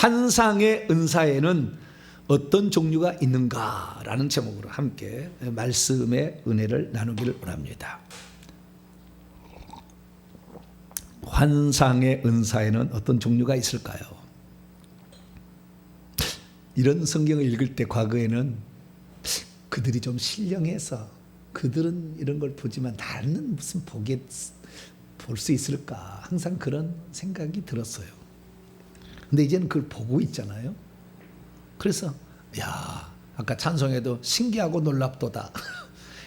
환상의 은사에는 어떤 종류가 있는가라는 제목으로 함께 말씀의 은혜를 나누기를 원합니다. 환상의 은사에는 어떤 종류가 있을까요? 이런 성경을 읽을 때 과거에는 그들이 좀 신령해서 그들은 이런 걸 보지만 나는 무슨 볼 수 있을까, 항상 그런 생각이 들었어요. 근데 이제는 그걸 보고 있잖아요. 그래서 아까 찬송에도 신기하고 놀랍도다.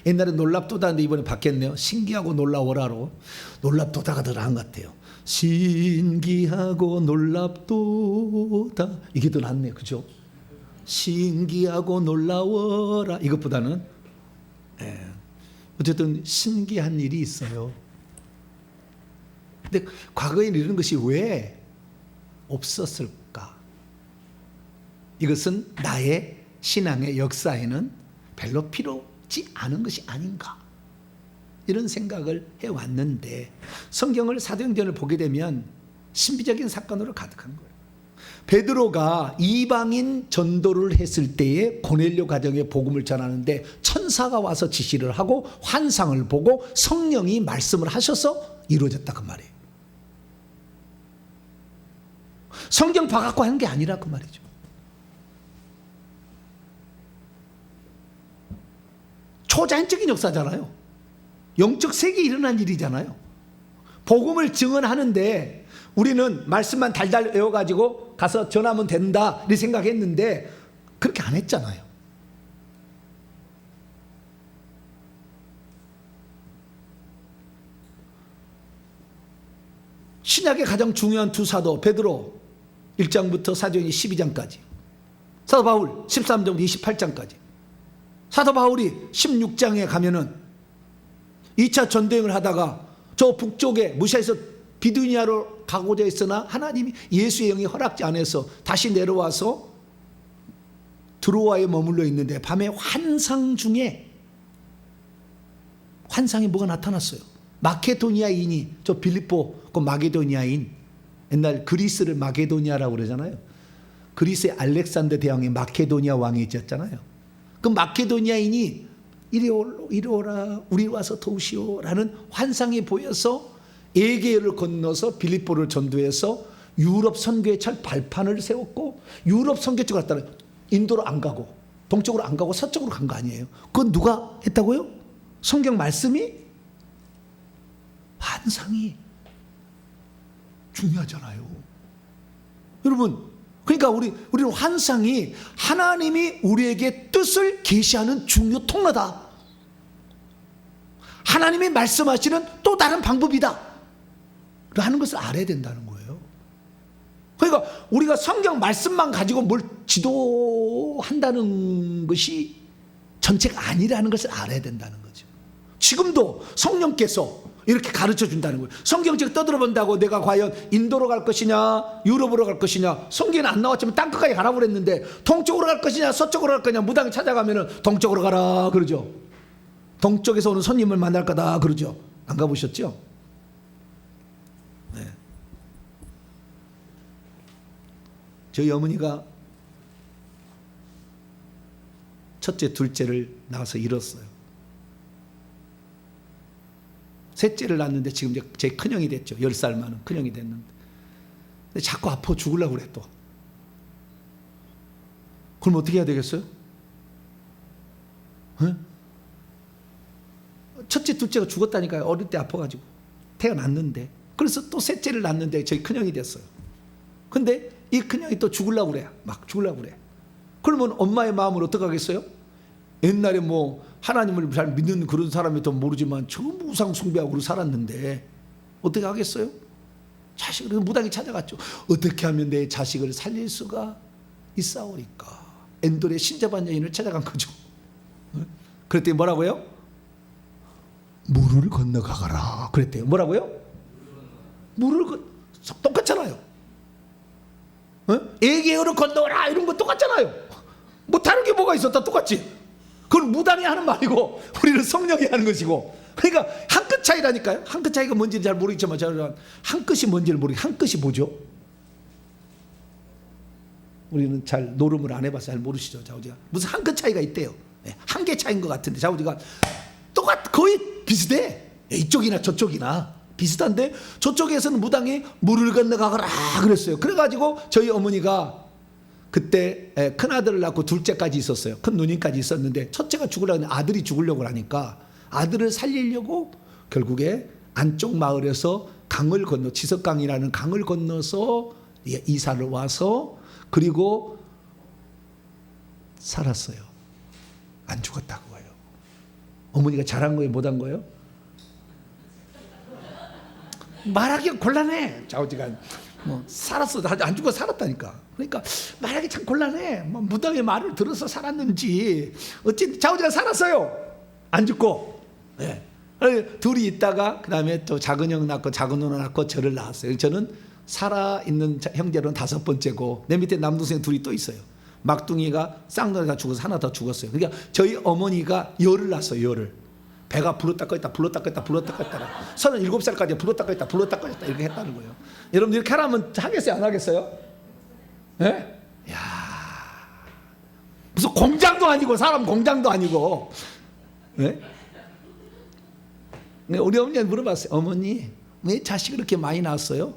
옛날에 놀랍도다인데 이번에 바뀌었네요. 신기하고 놀라워라로 놀랍도다가 더 나은 것 같아요. 신기하고 놀랍도다, 이게 더 낫네요. 그죠? 신기하고 놀라워라, 이것보다는 어쨌든 신기한 일이 있어요. 근데 과거에는 이런 것이 왜 없었을까? 이것은 나의 신앙의 역사에는 별로 필요치 않은 것이 아닌가, 이런 생각을 해왔는데 성경을, 사도행전을 보게 되면 신비적인 사건으로 가득한 거예요. 베드로가 이방인 전도를 했을 때에 고넬료 가정에 복음을 전하는데 천사가 와서 지시를 하고 환상을 보고 성령이 말씀을 하셔서 이루어졌다, 그 말이에요. 성경 봐갖고 하는 게 아니라 그 말이죠. 초자연적인 역사잖아요. 영적 세계에 일어난 일이잖아요. 복음을 증언하는데 우리는 말씀만 달달 외워가지고 가서 전하면 된다, 이렇게 생각했는데 그렇게 안 했잖아요. 신약의 가장 중요한 두 사도, 베드로 1장부터 사도행전 12장까지, 사도 바울 13장부터 28장까지. 사도 바울이 16장에 가면은 2차 전도행을 하다가 저 북쪽에 무시해서 비두니아로 가고자 했으나 하나님이 예수의 영이 허락지 않아서 다시 내려와서 드로아에 머물러 있는데 밤에 환상 중에 환상에 뭐가 나타났어요. 마케도니아인이, 저 빌립보 그 마게도니아인, 옛날 그리스를 마게도니아라고 그러잖아요. 그리스의 알렉산더 대왕이 마케도니아 왕이 있었잖아요. 그 마케도니아인이 이리 오라, 우리 와서 도우시오라는 환상이 보여서 에게를 건너서 빌립보를 전도해서 유럽 선교의 첫 발판을 세웠고, 유럽 선교 쪽으로 갔다는, 인도로 안 가고 동쪽으로 안 가고 서쪽으로 간 거 아니에요. 그건 누가 했다고요? 성경 말씀이, 환상이 중요하잖아요. 여러분, 그러니까 우리는 환상이 하나님이 우리에게 뜻을 계시하는 중요 통로다. 하나님이 말씀하시는 또 다른 방법이다 하는 것을 알아야 된다는 거예요. 그러니까 우리가 성경 말씀만 가지고 뭘 지도한다는 것이 전체가 아니라는 것을 알아야 된다는 거죠. 지금도 성령께서 이렇게 가르쳐 준다는 거예요. 성경책 떠들어본다고 내가 과연 인도로 갈 것이냐 유럽으로 갈 것이냐, 성경에는 안 나왔지만 땅끝까지 가라고 그랬는데 동쪽으로 갈 것이냐 서쪽으로 갈 거냐, 무당이 찾아가면 동쪽으로 가라 그러죠. 동쪽에서 오는 손님을 만날 거다 그러죠. 안 가보셨죠? 네. 저희 어머니가 첫째 둘째를 낳아서 잃었어요. 셋째를 낳았는데 지금 제 큰형이 됐죠. 10살 많은 큰형이 됐는데, 근데 자꾸 아파 죽으려고 그래 또. 그럼 어떻게 해야 되겠어요? 네? 첫째 둘째가 죽었다니까요. 어릴 때 아파가지고 태어났는데. 그래서 또 셋째를 낳았는데 저희 큰형이 됐어요. 근데 이 큰형이 또 죽으려고 그래. 막 죽으려고 그래. 그러면 엄마의 마음을 어떻게 하겠어요? 옛날에 뭐 하나님을 잘 믿는 그런 사람이 더 모르지만 전부 우상 숭배하고 살았는데 어떻게 하겠어요? 자식을 무당이 찾아갔죠. 어떻게 하면 내 자식을 살릴 수가 있사오리까. 엔돌의 신자반 여인을 찾아간 거죠. 그랬더니 뭐라고요? 물을 건너가거라 그랬대요. 뭐라고요? 똑같잖아요. 에게어를 건너라 이런 거 똑같잖아요. 뭐 다른 게 뭐가 있었다, 똑같지. 그건 무당이 하는 말이고 우리는 성령이 하는 것이고, 그러니까 한 끗 차이라니까요. 한 끗 차이가 뭔지는 잘 모르겠지만 저는 한 끗이 뭔지를 모르겠어요. 한 끗이 뭐죠? 우리는 잘 노름을 안 해봐서 잘 모르시죠. 좌우지간 무슨 한 끗 차이가 있대요. 한 개 차이인 것 같은데 좌우지간 거의 비슷해. 이쪽이나 저쪽이나 비슷한데 저쪽에서는 무당이 물을 건너가거라 그랬어요. 그래가지고 저희 어머니가 그때 큰아들을 낳고 둘째까지 있었어요. 큰 누님까지 있었는데 첫째가 죽으려고 했는데 아들이 죽으려고 하니까 아들을 살리려고 결국에 안쪽 마을에서 강을 건너 지석강이라는 강을 건너서 이사를 와서 그리고 살았어요. 안 죽었다고 해요. 어머니가 잘한 거예요? 못한 거예요? 말하기가 곤란해. 좌우지간 살았어. 안 죽어 살았다니까. 그러니까 말하기 참 곤란해. 무당의 말을 들어서 살았는지 어쨌든 좌우지간 살았어요. 안 죽고. 네. 둘이 있다가 그 다음에 또 작은 형 낳고 작은 누나 낳고 저를 낳았어요. 저는 살아있는 형제로는 5번째고 내 밑에 남동생 둘이 또 있어요. 막둥이가 쌍둥이가 죽어서 하나 더 죽었어요. 그러니까 저희 어머니가 열을 낳았어요. 열을. 배가 불었다 껐다 불었다 껐다 불었다 껐다 37살까지 불었다 껐다 불었다 껐다 이렇게 했다는 거예요. 여러분 이렇게 하라면 하겠어요? 안 하겠어요? 예? 야, 무슨 공장도 아니고 사람 공장도 아니고. 예? 우리 어머니한테 물어봤어요. 어머니 왜 자식을 이렇게 많이 낳았어요?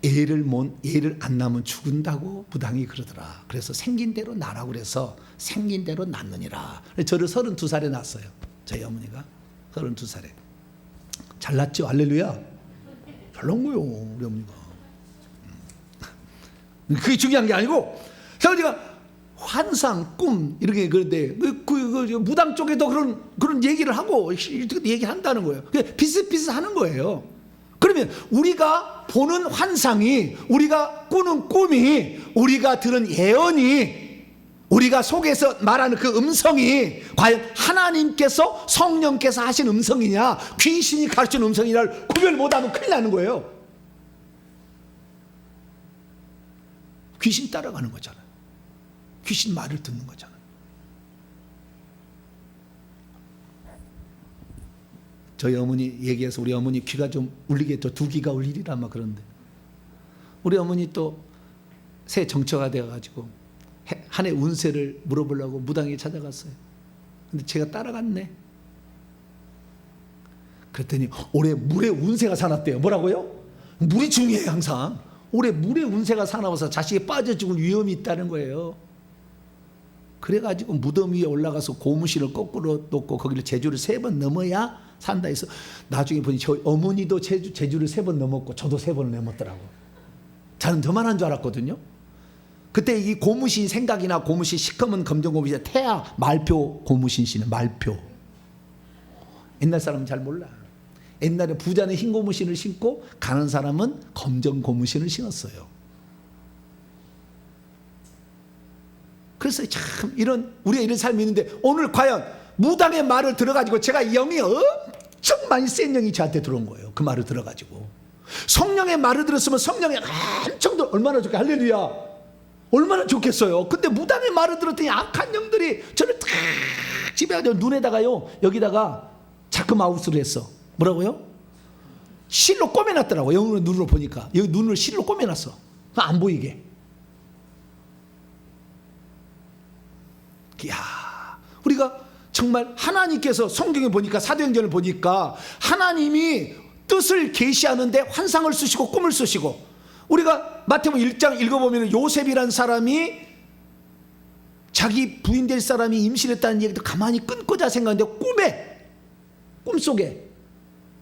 애를 안 낳으면 죽은다고 무당이 그러더라. 그래서 생긴 대로 낳으라고 그래서 생긴 대로 낳느니라. 저를 32살에 낳았어요. 저희 어머니가 32살에. 잘났죠? 할렐루야. 잘난 거요 우리 어머니가. 그게 중요한 게 아니고 제가 환상, 꿈 이렇게 그런데 그 무당 쪽에도 그런 얘기를 하고 얘기한다는 거예요. 비슷비슷하는 거예요. 그러면 우리가 보는 환상이, 우리가 꾸는 꿈이, 우리가 들은 예언이, 우리가 속에서 말하는 그 음성이 과연 하나님께서 성령께서 하신 음성이냐 귀신이 가르친 음성이냐를 구별 못하면 큰일 나는 거예요. 귀신 따라가는 거잖아요. 귀신 말을 듣는 거잖아요. 저희 어머니 얘기해서 우리 어머니 귀가 좀 울리겠죠. 2귀가 울리리라 막 그러는데 우리 어머니 또 새 정처가 되어가지고 한 해 운세를 물어보려고 무당에 찾아갔어요. 근데 제가 따라갔네. 그랬더니 올해 물에 운세가 사놨대요. 뭐라고요? 물이 중요해요 항상. 올해 물에 운세가 사나워서 자식이 빠져 죽을 위험이 있다는 거예요. 그래가지고 무덤 위에 올라가서 고무신을 거꾸로 놓고 거기를 제주를 3번 넘어야 산다 해서 나중에 보니 저희 어머니도 제주를 3번 넘었고 저도 3번을 넘었더라고. 저는 저만 한 줄 알았거든요. 그때 이 고무신 생각이나 고무신 시커먼 검정 고무신 태아 말표 고무신 씨는 말표. 옛날 사람은 잘 몰라. 옛날에 부자는 흰 고무신을 신고 가는 사람은 검정 고무신을 신었어요. 그래서 참 우리가 이런 삶이 있는데 오늘 과연 무당의 말을 들어가지고 제가 영이 엄청 많이 센 영이 저한테 들어온 거예요. 그 말을 들어가지고 성령의 말을 들었으면 성령이 엄청 얼마나 좋게 할렐루야 얼마나 좋겠어요. 근데 무당의 말을 들었더니 악한 영들이 저를 탁 집에가지고 눈에다가요 여기다가 자크마우스를 했어. 뭐라고요? 실로 꼬매놨더라고. 영으로 눈으로 보니까 여기 눈을 실로 꼬매놨어. 안 보이게. 이야, 우리가 정말 하나님께서 성경에 보니까 사도행전을 보니까 하나님이 뜻을 계시하는데 환상을 쓰시고 꿈을 쓰시고 우리가 마태복음 1장 읽어보면 요셉이라는 사람이 자기 부인 될 사람이 임신했다는 얘기도 가만히 끊고자 생각하는데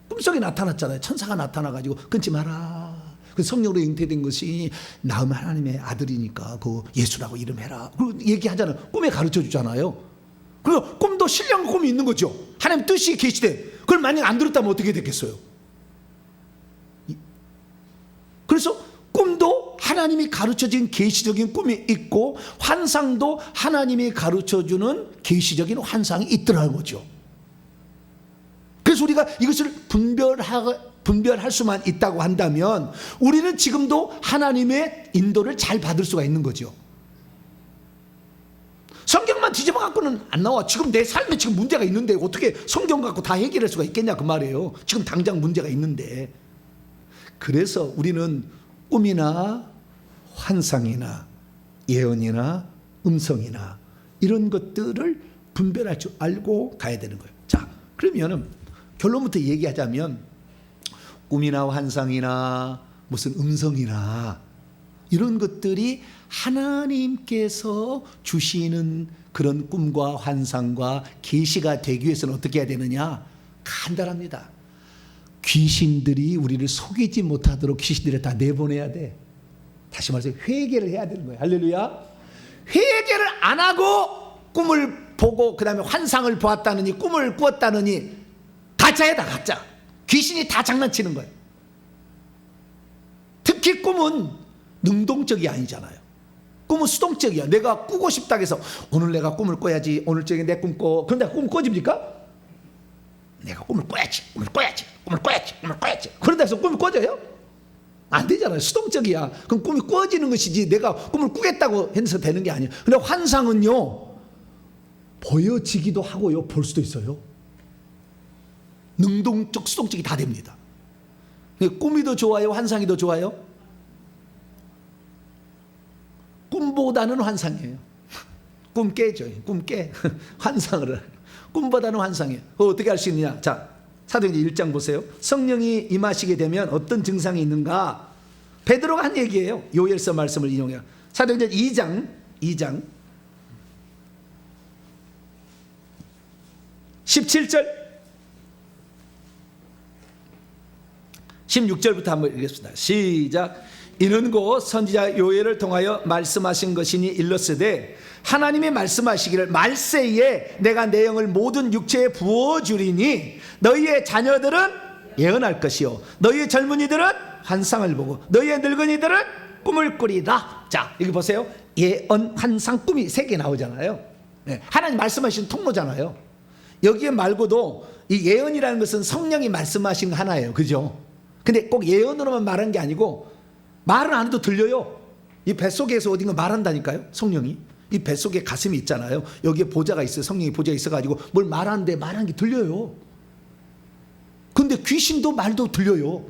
꿈속에 나타났잖아요. 천사가 나타나가지고 끊지 마라. 그 성령으로 잉태된 것이 낳으면 하나님의 아들이니까 그 예수라고 이름해라. 그리고 얘기하잖아요. 꿈에 가르쳐 주잖아요. 그리고 꿈도 신령한 꿈이 있는 거죠. 하나님 뜻이 계시되 그걸 만약 안 들었다면 어떻게 됐겠어요? 그래서 꿈도 하나님이 가르쳐준 계시적인 꿈이 있고 환상도 하나님이 가르쳐주는 계시적인 환상이 있더라는 거죠. 그래서 우리가 이것을 분별할 수만 있다고 한다면 우리는 지금도 하나님의 인도를 잘 받을 수가 있는 거죠. 성경만 뒤집어 갖고는 안 나와. 지금 내 삶에 지금 문제가 있는데 어떻게 성경 갖고 다 해결할 수가 있겠냐 그 말이에요. 지금 당장 문제가 있는데. 그래서 우리는 꿈이나 환상이나 예언이나 음성이나 이런 것들을 분별할 줄 알고 가야 되는 거예요. 자, 그러면은 결론부터 얘기하자면 꿈이나 환상이나 무슨 음성이나 이런 것들이 하나님께서 주시는 그런 꿈과 환상과 계시가 되기 위해서는 어떻게 해야 되느냐? 간단합니다. 귀신들이 우리를 속이지 못하도록 귀신들을 다 내보내야 돼. 다시 말해서 회개를 해야 되는 거예요. 할렐루야. 회개를 안 하고 꿈을 보고 그 다음에 환상을 보았다느니 꿈을 꾸었다느니 가짜야, 가짜. 귀신이 다 장난치는 거예요. 특히 꿈은 능동적이 아니잖아요. 꿈은 수동적이야. 내가 꾸고 싶다 해서 오늘 내가 꿈을 꿔야지, 오늘 저녁에 내 꿈 꿔. 그런데 꿈 꿔집니까? 내가 꿈을 꿔야지, 꿈을 꿔야지, 꿈을 꿔야지, 꿈을 꿔야지. 그런다 해서 꿈이 꿔져요? 안 되잖아요. 수동적이야. 그럼 꿈이 꿔지는 것이지 내가 꿈을 꾸겠다고 해서 되는 게 아니에요. 근데 환상은요, 보여지기도 하고요, 볼 수도 있어요. 능동적, 수동적이 다 됩니다. 꿈이 더 좋아요, 환상이 더 좋아요? 꿈보다는 환상이에요. 꿈 깨죠. 꿈 깨. 환상을. 꿈보다는 환상이에요. 어떻게 할 수 있느냐? 자, 사도행전 1장 보세요. 성령이 임하시게 되면 어떤 증상이 있는가? 베드로가 한 얘기예요. 요엘서 말씀을 인용해요. 사도행전 2장 17절 16절부터 한번 읽겠습니다. 시작. 이는 곧 선지자 요엘을 통하여 말씀하신 것이니 일렀으되 하나님이 말씀하시기를 말세에 내가 내 영을 모든 육체에 부어주리니 너희의 자녀들은 예언할 것이요 너희의 젊은이들은 환상을 보고 너희의 늙은이들은 꿈을 꾸리다. 자, 여기 보세요. 예언, 환상, 꿈이 3개 나오잖아요. 네, 하나님 말씀하신 통로잖아요. 여기에 말고도 이 예언이라는 것은 성령이 말씀하신 하나예요. 그죠? 근데 꼭 예언으로만 말한 게 아니고 말은 안 해도 들려요. 이 뱃속에서 어딘가 말한다니까요. 성령이. 이 뱃속에 가슴이 있잖아요. 여기에 보좌가 있어요. 성령이 보좌가 있어가지고 뭘 말하는데 말하는 게 들려요. 근데 귀신도 말도 들려요.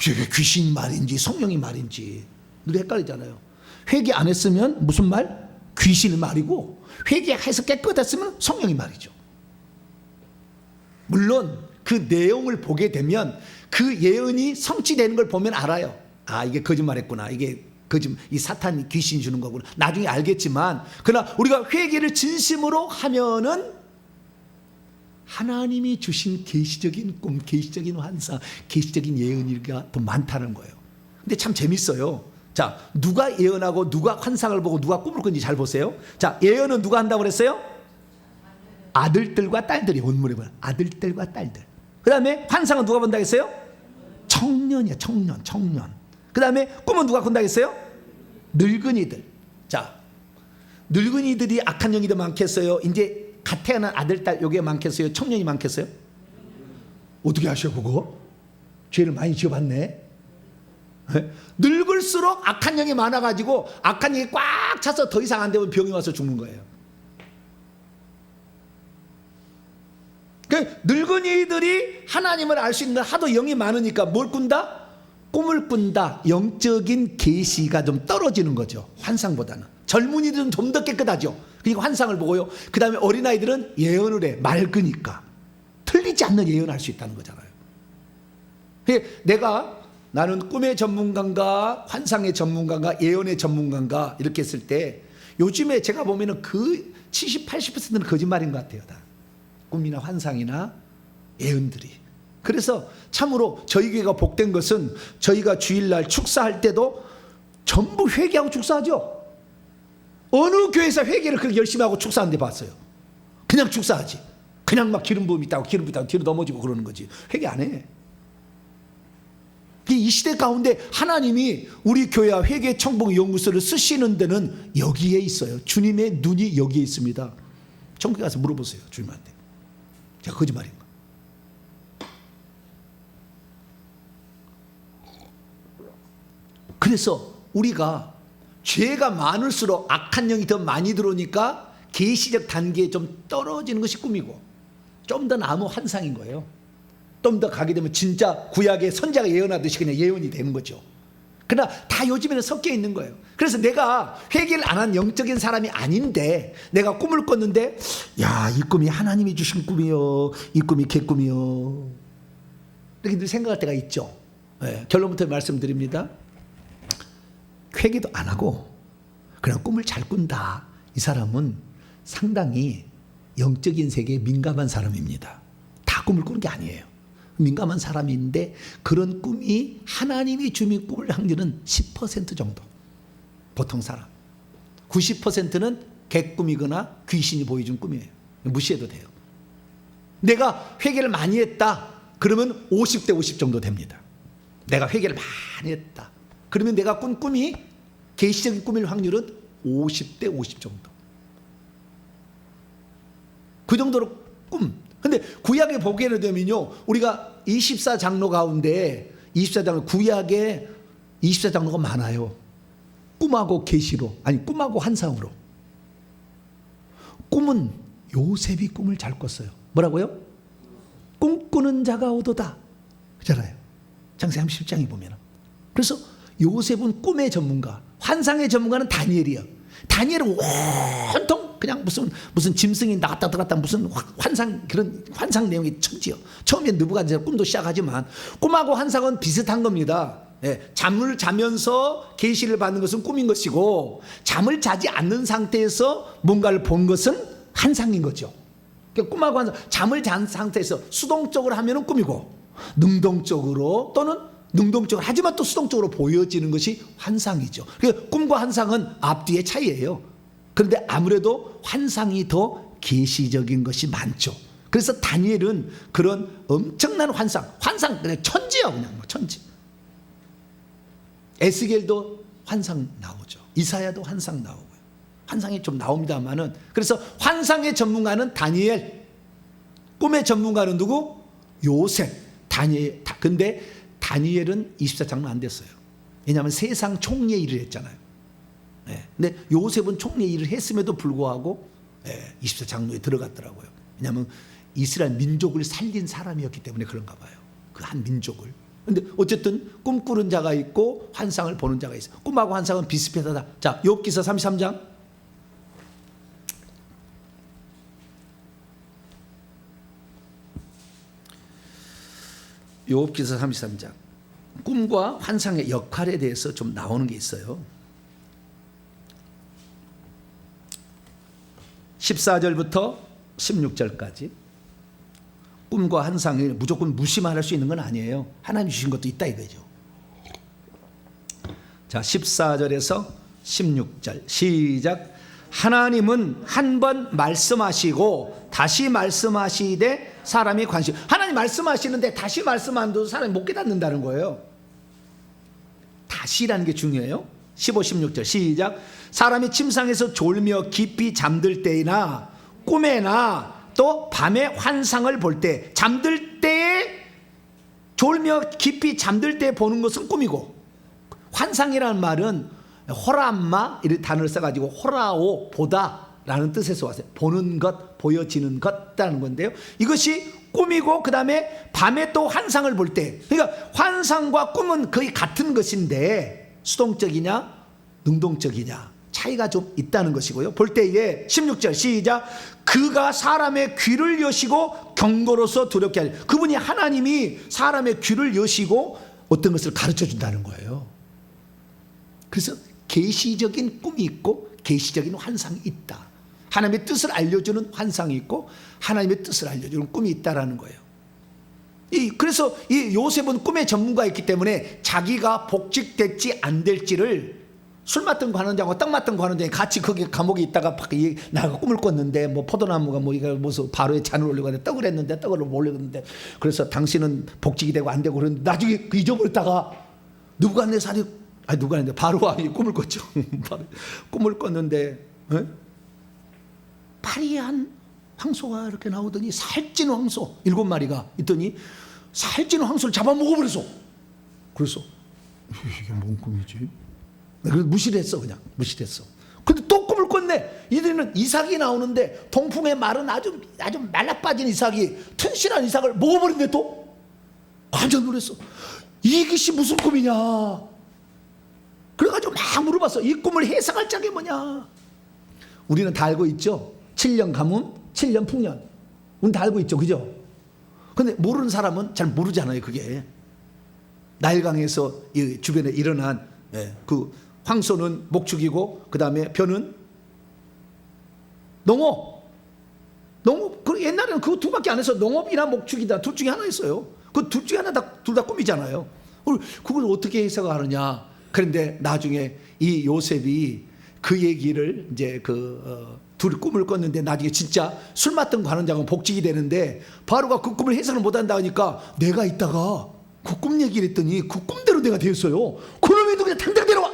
이게 귀신 말인지 성령이 말인지 늘 헷갈리잖아요. 회개 안 했으면 무슨 말? 귀신의 말이고 회개해서 깨끗했으면 성령이 말이죠. 물론 그 내용을 보게 되면 그 예언이 성취되는 걸 보면 알아요. 아, 이게 거짓말했구나. 이게 이 사탄이 귀신 주는 거구나. 나중에 알겠지만, 그러나 우리가 회개를 진심으로 하면은 하나님이 주신 계시적인 꿈, 계시적인 환상, 계시적인 예언이가 더 많다는 거예요. 근데 참 재밌어요. 자, 누가 예언하고 누가 환상을 보고 누가 꿈을 꾼지 잘 보세요. 자, 예언은 누가 한다고 그랬어요? 아들들과 딸들이 원문에 보면 아들들과 딸들. 그 다음에 환상은 누가 본다고 했어요? 청년이야, 청년. 그 다음에 꿈은 누가 꾼다고 했어요? 늙은이들. 자, 늙은이들이 악한 영이 더 많겠어요? 이제 갓 태어난 아들, 딸 요게 많겠어요? 청년이 많겠어요? 어떻게 아셔 그거? 죄를 많이 지어봤네. 늙을수록 악한 영이 많아가지고 악한 영이 꽉 차서 더 이상 안 되면 병이 와서 죽는 거예요. 늙은이들이 하나님을 알 수 있는 하도 영이 많으니까 뭘 꾼다? 꿈을 꾼다. 영적인 계시가 좀 떨어지는 거죠. 환상보다는. 젊은이들은 좀 더 깨끗하죠. 그러니까 환상을 보고요. 그 다음에 어린아이들은 예언을 해. 맑으니까 틀리지 않는 예언을 할 수 있다는 거잖아요. 나는 꿈의 전문가인가 환상의 전문가인가 예언의 전문가인가 이렇게 했을 때 요즘에 제가 보면은 그 70, 80%는 거짓말인 것 같아요. 다. 꿈이나 환상이나 예언들이. 그래서 참으로 저희 교회가 복된 것은 저희가 주일날 축사할 때도 전부 회개하고 축사하죠. 어느 교회에서 회개를 그렇게 열심히 하고 축사하는 데 봤어요. 그냥 축사하지. 그냥 막 기름 부음 있다고 뒤로 넘어지고 그러는 거지. 회개 안 해. 이 시대 가운데 하나님이 우리 교회와 회개 청복 연구소를 쓰시는 데는 여기에 있어요. 주님의 눈이 여기에 있습니다. 천국에 가서 물어보세요. 주님한테. 제가 거짓말인가? 그래서 우리가 죄가 많을수록 악한 영이 더 많이 들어오니까 계시적 단계에 좀 떨어지는 것이 꿈이고 좀 더 나무 환상인 거예요. 좀 더 가게 되면 진짜 구약의 선자가 예언하듯이 그냥 예언이 되는 거죠. 그러나 다 요즘에는 섞여 있는 거예요. 그래서 내가 회개를 안 한 영적인 사람이 아닌데 내가 꿈을 꿨는데 야, 이 꿈이 하나님이 주신 꿈이요, 이 꿈이 개꿈이요, 이렇게 생각할 때가 있죠. 네, 결론부터 말씀드립니다. 회개도 안 하고 그냥 꿈을 잘 꾼다, 이 사람은 상당히 영적인 세계에 민감한 사람입니다. 다 꿈을 꾸는 게 아니에요. 민감한 사람인데 그런 꿈이 하나님이 주신 꿈을 확률은 10% 정도. 보통 사람 90%는 개꿈이거나 귀신이 보여준 꿈이에요. 무시해도 돼요. 내가 회개를 많이 했다 그러면 50대 50 정도 됩니다. 내가 회개를 많이 했다 그러면 내가 꾼 꿈이 계시적인 꿈일 확률은 50대 50 정도. 그 정도로 꿈. 근데 구약에 보게 되면요, 우리가 24장로 가운데 24장로, 구약에 24장로가 많아요. 꿈하고 계시로, 아니 꿈하고 환상으로. 꿈은 요셉이 꿈을 잘 꿨어요. 뭐라고요? 꿈꾸는 자가 오도다 그잖아요. 창세기 37장에 보면. 그래서 요셉은 꿈의 전문가, 환상의 전문가는 다니엘이에요. 다니엘은 온통 그냥 무슨 짐승이 나갔다 들어갔다 무슨 환상, 그런 환상 내용이 천지요. 처음에 느부갓네살 꿈도 시작하지만 꿈하고 환상은 비슷한 겁니다. 예, 잠을 자면서 계시를 받는 것은 꿈인 것이고 잠을 자지 않는 상태에서 뭔가를 본 것은 환상인 거죠. 그러니까 꿈하고 환상, 잠을 잔 상태에서 수동적으로 하면은 꿈이고 능동적으로 또는 능동적으로 하지만 또 수동적으로 보여지는 것이 환상이죠. 그러니까 꿈과 환상은 앞뒤의 차이예요. 그런데 아무래도 환상이 더 계시적인 것이 많죠. 그래서 다니엘은 그런 엄청난 환상 그냥 천지야, 그냥 뭐 천지. 에스겔도 환상 나오죠. 이사야도 환상 나오고요. 환상이 좀 나옵니다만은, 그래서 환상의 전문가는 다니엘, 꿈의 전문가는 누구? 요셉, 다니엘. 근데 다니엘은 24장로 안 됐어요. 왜냐하면 세상 총리의 일을 했잖아요. 네. 근데 요셉은 총리의 일을 했음에도 불구하고 24장로에 들어갔더라고요. 왜냐하면 이스라엘 민족을 살린 사람이었기 때문에 그런가 봐요. 그 한 민족을. 근데 어쨌든 꿈꾸는 자가 있고 환상을 보는 자가 있어요. 꿈하고 환상은 비슷비슷하다. 자, 욥기서 33장. 욥기서 33장. 꿈과 환상의 역할에 대해서 좀 나오는 게 있어요. 14절부터 16절까지. 꿈과 환상이 무조건 무시만 할 수 있는 건 아니에요. 하나님 주신 것도 있다 이거죠. 자, 14절에서 16절 시작. 하나님은 한 번 말씀하시고 다시 말씀하시되 사람이 관심. 하나님 말씀하시는데 다시 말씀한도 사람이 못 깨닫는다는 거예요. 다시라는 게 중요해요. 15, 16절 시작. 사람이 침상에서 졸며 깊이 잠들 때나 꿈에나 또 밤에 환상을 볼 때, 잠들 때에 졸며 깊이 잠들 때 보는 것은 꿈이고, 환상이라는 말은 호람마 이런 단어를 써가지고 호라오 보다 라는 뜻에서 왔어요. 보는 것, 보여지는 것이라는 건데요, 이것이 꿈이고 그 다음에 밤에 또 환상을 볼 때, 그러니까 환상과 꿈은 거의 같은 것인데 수동적이냐 능동적이냐 차이가 좀 있다는 것이고요. 볼 때에 16절 시작. 그가 사람의 귀를 여시고 경고로서 두렵게 하리. 그분이 하나님이 사람의 귀를 여시고 어떤 것을 가르쳐 준다는 거예요. 그래서 계시적인 꿈이 있고 계시적인 환상이 있다. 하나님의 뜻을 알려주는 환상이 있고 하나님의 뜻을 알려주는 꿈이 있다라는 거예요. 그래서 이 요셉은 꿈의 전문가였기 때문에 자기가 복직될지 안 될지를 술 맡은 관원장하고 떡 맡은 관원장이 같이 거기 감옥에 있다가 나가 꿈을 꿨는데 뭐 포도나무가 뭐 이거 무슨 바로에 잔을 올리고 떡을 했는데 떡을 올렸는데 그래서 당신은 복직이 되고 안 되고 그런데 나중에 그 잊어버렸다가 느부갓네살이 누구한테 바로 왕이 꿈을 꿨죠. 꿈을 꿨는데 파리한 황소가 이렇게 나오더니 살찐 황소 7마리가 있더니 살찐 황소를 잡아 먹어버렸어. 그래서 이게 뭔 꿈이지? 그래서 무시를 했어. 그냥 무시를 했어. 근데 또 꿈을 꿨네. 이들은 이삭이 나오는데 동풍에 마른 아주 말라빠진 이삭이 튼실한 이삭을 먹어버린대. 또 완전 놀랐어. 이것이 무슨 꿈이냐. 그래가지고 막 물어봤어. 이 꿈을 해석할 짝이 뭐냐. 우리는 다 알고 있죠. 7년 가뭄, 7년 풍년. 우리는 다 알고 있죠. 그죠? 근데 모르는 사람은 잘 모르잖아요. 그게 나일강에서 이 주변에 일어난 그 황소는 목축이고 그 다음에 벼는 농업. 그 옛날에는 그 두 밖에 안 해서 농업이나 목축이다 둘 중에 하나 있어요. 그 둘 중에 하나 둘 다 꿈이잖아요. 그걸 어떻게 해석하느냐. 그런데 나중에 이 요셉이 그 얘기를 이제 둘이 꿈을 꿨는데 나중에 진짜 술 맡던 관원장은 복직이 되는데 바로가 그 꿈을 해석을 못한다 하니까 내가 있다가 그 꿈 얘기를 했더니 그 꿈대로 내가 되었어요. 그놈이도 그냥 당장 데려와.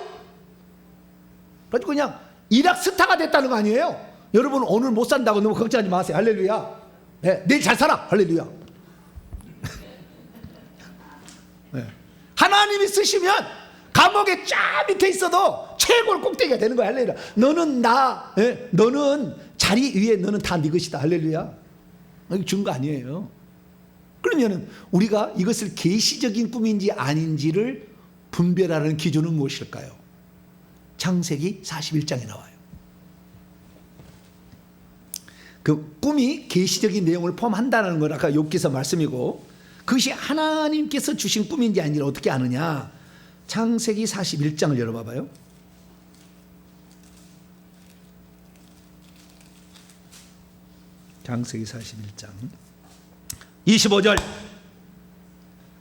그래가지고 그냥 일학 스타가 됐다는 거 아니에요. 여러분 오늘 못 산다고 너무 걱정하지 마세요. 할렐루야. 네, 내일 잘 살아. 할렐루야. 네. 하나님이 쓰시면 감옥에 쫙 밑에 있어도 최고의 꼭대기가 되는 거야. 할렐루야. 너는 자리 위에 너는 다 네 것이다. 할렐루야. 이거 준 거 아니에요. 그러면은 우리가 이것을 계시적인 꿈인지 아닌지를 분별하는 기준은 무엇일까요? 창세기 41장에 나와요. 그 꿈이 계시적인 내용을 포함한다는 건 아까 욥기서 말씀이고 그것이 하나님께서 주신 꿈인지 아닌지를 어떻게 아느냐. 창세기 41장을 열어봐봐요. 창세기 41장 25절.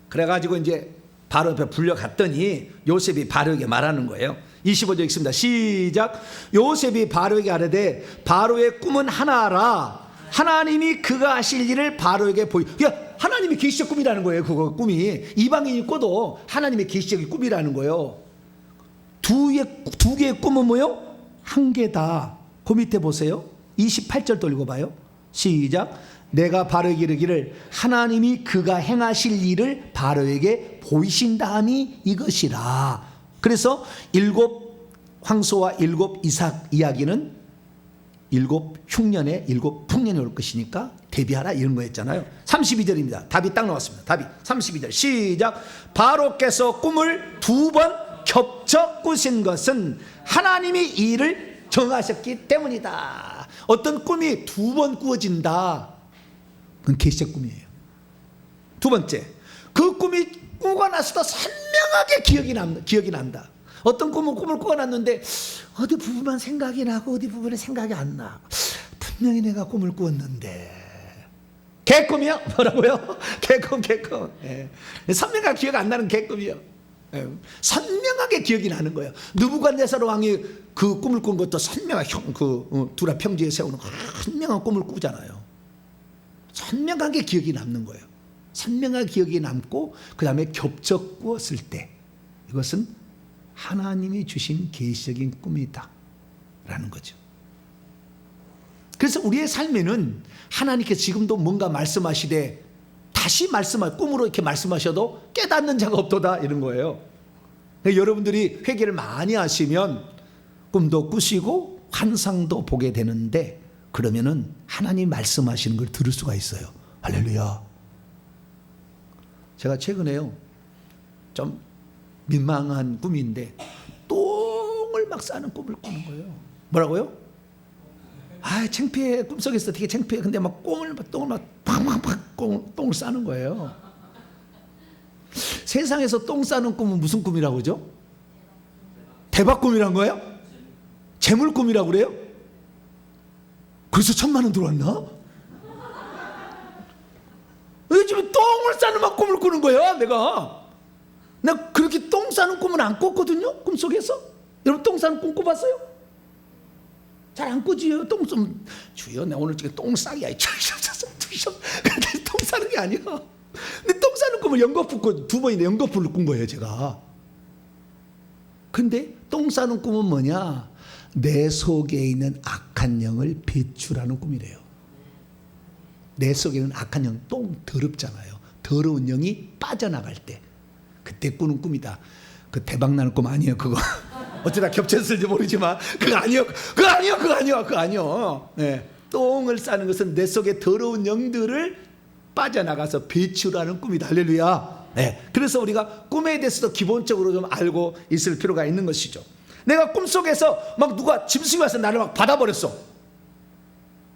그래가지고 이제 바로 옆에 불려갔더니 요셉이 바로에게 말하는 거예요. 25절 읽습니다. 시작. 요셉이 바로에게 아뢰되 바로의 꿈은 하나라. 하나님이 그가 하실 일을 바로에게 보이. 하나님이 계시적 꿈이라는 거예요. 그거 꿈이 이방인이 꿔도 하나님의 계시적인 꿈이라는 거예요. 두 개의 꿈은 뭐요? 한 개다. 그 밑에 보세요. 28절 또 읽어봐요. 시작. 내가 바로에게 이르기를 하나님이 그가 행하실 일을 바로에게 보이신다함이 이것이라. 그래서 7 황소와 7 이삭 이야기는 7 흉년에 7 풍년이 올 것이니까 대비하라 이런 거였잖아요. 32절입니다. 답이 딱 나왔습니다. 답이 32절 시작. 바로께서 꿈을 2번 겹쳐 꾸신 것은 하나님이 이 일을 정하셨기 때문이다. 어떤 꿈이 2번 꾸어진다. 그건 계시적 꿈이에요. 두 번째, 그 꿈이 꾸고 나서도 선명하게 기억이 난다. 어떤 꿈을 꾸어놨는데 어디 부분만 생각이 나고 어디 부분에 생각이 안 나. 분명히 내가 꿈을 꾸었는데. 개꿈이요? 뭐라고요? 개꿈. 예. 선명하게 기억 안 나는 개꿈이요. 예. 선명하게 기억이 나는 거예요. 느부갓네살 왕이 그 꿈을 꾼 것도 선명하게 두라 평지에 세우는 선명한 꿈을 꾸잖아요. 선명하게 기억이 남는 거예요. 선명하게 기억이 남고 그 다음에 겹쳐 꾸었을 때 이것은 하나님이 주신 계시적인 꿈이다 라는 거죠. 그래서 우리의 삶에는 하나님께서 지금도 뭔가 말씀하시되 다시 꿈으로 이렇게 말씀하셔도 깨닫는 자가 없도다 이런 거예요. 여러분들이 회개를 많이 하시면 꿈도 꾸시고 환상도 보게 되는데 그러면은 하나님 말씀하시는 걸 들을 수가 있어요. 할렐루야. 제가 최근에요 좀 민망한 꿈인데 똥을 막 싸는 꿈을 꾸는 거예요. 뭐라고요? 창피해. 꿈속에서 되게 창피해. 근데 막 똥을 똥을 싸는 거예요. 세상에서 똥 싸는 꿈은 무슨 꿈이라고 그러죠? 대박 꿈이란 거예요? 재물 꿈이라고 그래요? 그래서 1,000만 원 들어왔나? 요즘에 똥을 싸는 막 꿈을 꾸는 거야. 내가 그렇게 똥 싸는 꿈은 안 꿨거든요. 꿈속에서. 여러분 똥 싸는 꿈 꿔봤어요? 잘 안 꾸지요. 똥 좀 주여 내 오늘 똥 싸기야. 근데 똥 싸는 게 아니야. 근데 똥 싸는 꿈을 연거푸 2번이나 연거푸를 꾼 거예요 제가. 근데 똥 싸는 꿈은 뭐냐? 내 속에 있는 악한 영을 배출하는 꿈이래요. 내 속에 있는 악한 영, 똥 더럽잖아요. 더러운 영이 빠져나갈 때 그때 꾸는 꿈이다. 그 대박나는 꿈 아니에요 그거. 어쩌다 겹쳤을지 모르지만 그거 아니요. 네. 똥을 싸는 것은 내 속에 더러운 영들을 빠져나가서 배출하는 꿈이다. 할렐루야. 그래서 우리가 꿈에 대해서도 기본적으로 좀 알고 있을 필요가 있는 것이죠. 내가 꿈속에서 막 누가 짐승이 와서 나를 막 받아버렸어.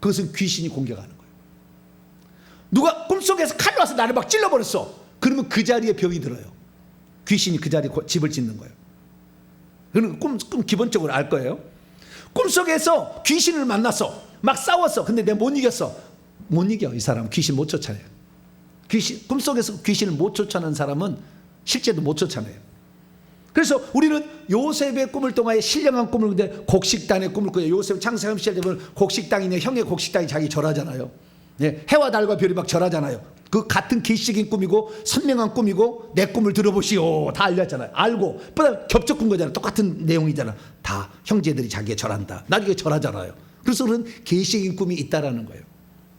그것은 귀신이 공격하는 거예요. 누가 꿈속에서 칼로 와서 나를 막 찔러버렸어. 그러면 그 자리에 병이 들어요. 귀신이 그 자리에 집을 짓는 거예요. 그럼 꿈 기본적으로 알 거예요. 꿈속에서 귀신을 만났어. 막 싸웠어. 근데 내가 못 이겼어. 못 이겨. 이 사람은 귀신 못 쫓아내요. 꿈속에서 귀신을 못 쫓아내는 사람은 실제도 못 쫓아내요. 그래서 우리는 요셉의 꿈을 통하여 신령한 꿈을 꾸는데 곡식단의 꿈을 꾸요. 요셉 창세기 시절 되면 곡식당이네, 형의 곡식당이 자기 절하잖아요. 해와 달과 별이 막 절하잖아요. 그 같은 계시적인 꿈이고 선명한 꿈이고 내 꿈을 들어보시오. 다 알렸잖아요. 알고 겹쳐 꾼 거잖아요. 똑같은 내용이잖아. 다 형제들이 자기에 절한다. 나중에 절하잖아요. 그래서 그런 계시적인 꿈이 있다라는 거예요.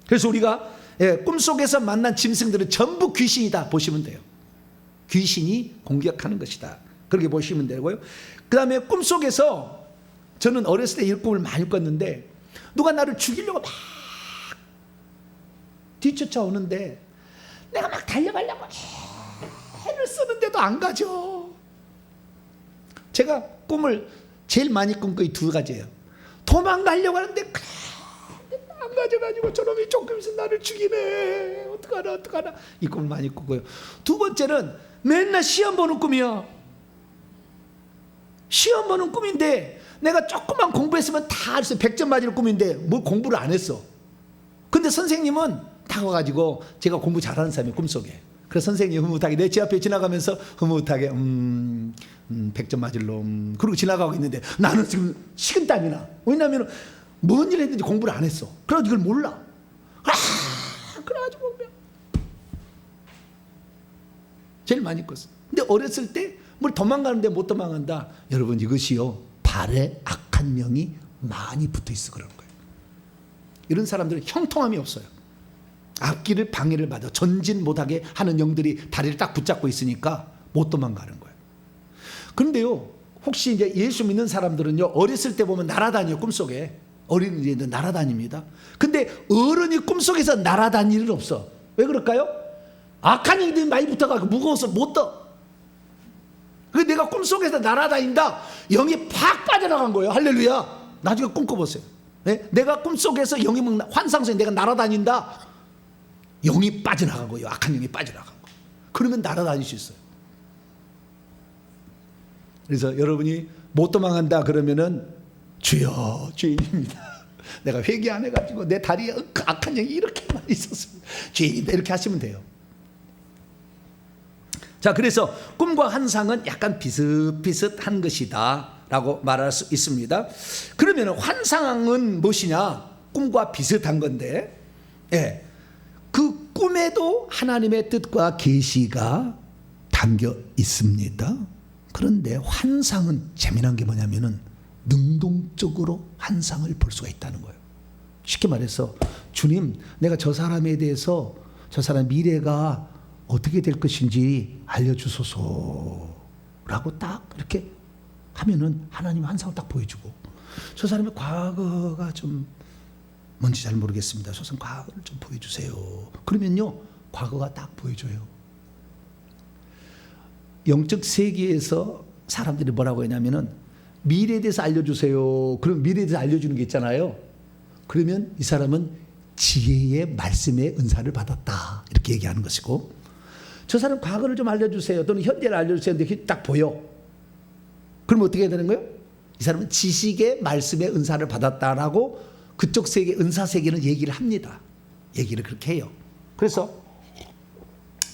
그래서 우리가 꿈속에서 만난 짐승들은 전부 귀신이다 보시면 돼요. 귀신이 공격하는 것이다. 그렇게 보시면 되고요. 그 다음에 꿈속에서 저는 어렸을 때 이 꿈을 많이 꿨는데 누가 나를 죽이려고 막 뒤쫓아오는데 내가 막 달려가려고 해를 쓰는데도 안 가죠. 제가 꿈을 제일 많이 꾼 거 이 두 가지예요. 도망가려고 하는데 안 가져가지고 저놈이 조금씩 나를 죽이네. 어떡하나. 이 꿈을 많이 꾸고요. 두 번째는 맨날 시험 보는 꿈이야. 시험 보는 꿈인데 내가 조금만 공부했으면 다 알았어요. 100점 맞을 꿈인데 뭐 공부를 안 했어. 근데 선생님은 다 와가지고 제가 공부 잘하는 사람이 꿈속에. 그래서 선생님이 흐뭇하게 내 집 앞에 지나가면서 흐뭇하게 100점 맞을 놈 그러고 지나가고 있는데 나는 지금 식은땀이 나. 왜냐하면 뭔 일 했는지 공부를 안 했어. 그래가지고 이걸 몰라. 그래가지고 제일 많이 꿨어. 근데 어렸을 때 뭘 도망가는데 못 도망간다. 여러분 이것이요 발에 악한 영이 많이 붙어 있어 그러는 거예요. 이런 사람들은 형통함이 없어요. 앞길을 방해를 받아 전진 못하게 하는 영들이 다리를 딱 붙잡고 있으니까 못 도망가는 거예요. 그런데요 혹시 이제 예수 믿는 사람들은요 어렸을 때 보면 날아다녀요. 꿈속에 어린이들 날아다닙니다. 근데 어른이 꿈속에서 날아다닐 일은 없어. 왜 그럴까요? 악한 영들이 많이 붙어가지고 무거워서 못 떠. 내가 꿈속에서 날아다닌다. 영이 팍 빠져나간 거예요. 할렐루야. 나중에 꿈 꿔보세요. 내가 꿈속에서 영이 환상 속에 내가 날아다닌다. 영이 빠져나간 거예요. 악한 영이 빠져나간 거. 그러면 날아다닐 수 있어요. 그래서 여러분이 못 도망간다 그러면은 주여 주인입니다. 내가 회개 안 해가지고 내 다리에 악한 영이 이렇게 많이 있었습니다. 주인입니다. 이렇게 하시면 돼요. 자, 그래서 꿈과 환상은 약간 비슷비슷한 것이다 라고 말할 수 있습니다. 그러면 환상은 무엇이냐? 꿈과 비슷한 건데 그 꿈에도 하나님의 뜻과 계시가 담겨 있습니다. 그런데 환상은 재미난 게 뭐냐면은 능동적으로 환상을 볼 수가 있다는 거예요. 쉽게 말해서 주님 내가 저 사람에 대해서 저 사람 미래가 어떻게 될 것인지 알려주소서 라고 딱 이렇게 하면은 하나님 환상을 딱 보여주고 저 사람의 과거가 좀 뭔지 잘 모르겠습니다. 저 사람 과거를 좀 보여주세요. 그러면요 과거가 딱 보여줘요. 영적 세계에서 사람들이 뭐라고 했냐면은 미래에 대해서 알려주세요. 그럼 미래에 대해서 알려주는 게 있잖아요. 그러면 이 사람은 지혜의 말씀의 은사를 받았다 이렇게 얘기하는 것이고 저 사람 과거를 좀 알려주세요. 또는 현재를 알려주세요. 근데 딱 보여. 그럼 어떻게 해야 되는 거예요? 이 사람은 지식의 말씀의 은사를 받았다라고 그쪽 세계, 은사 세계는 얘기를 합니다. 얘기를 그렇게 해요. 그래서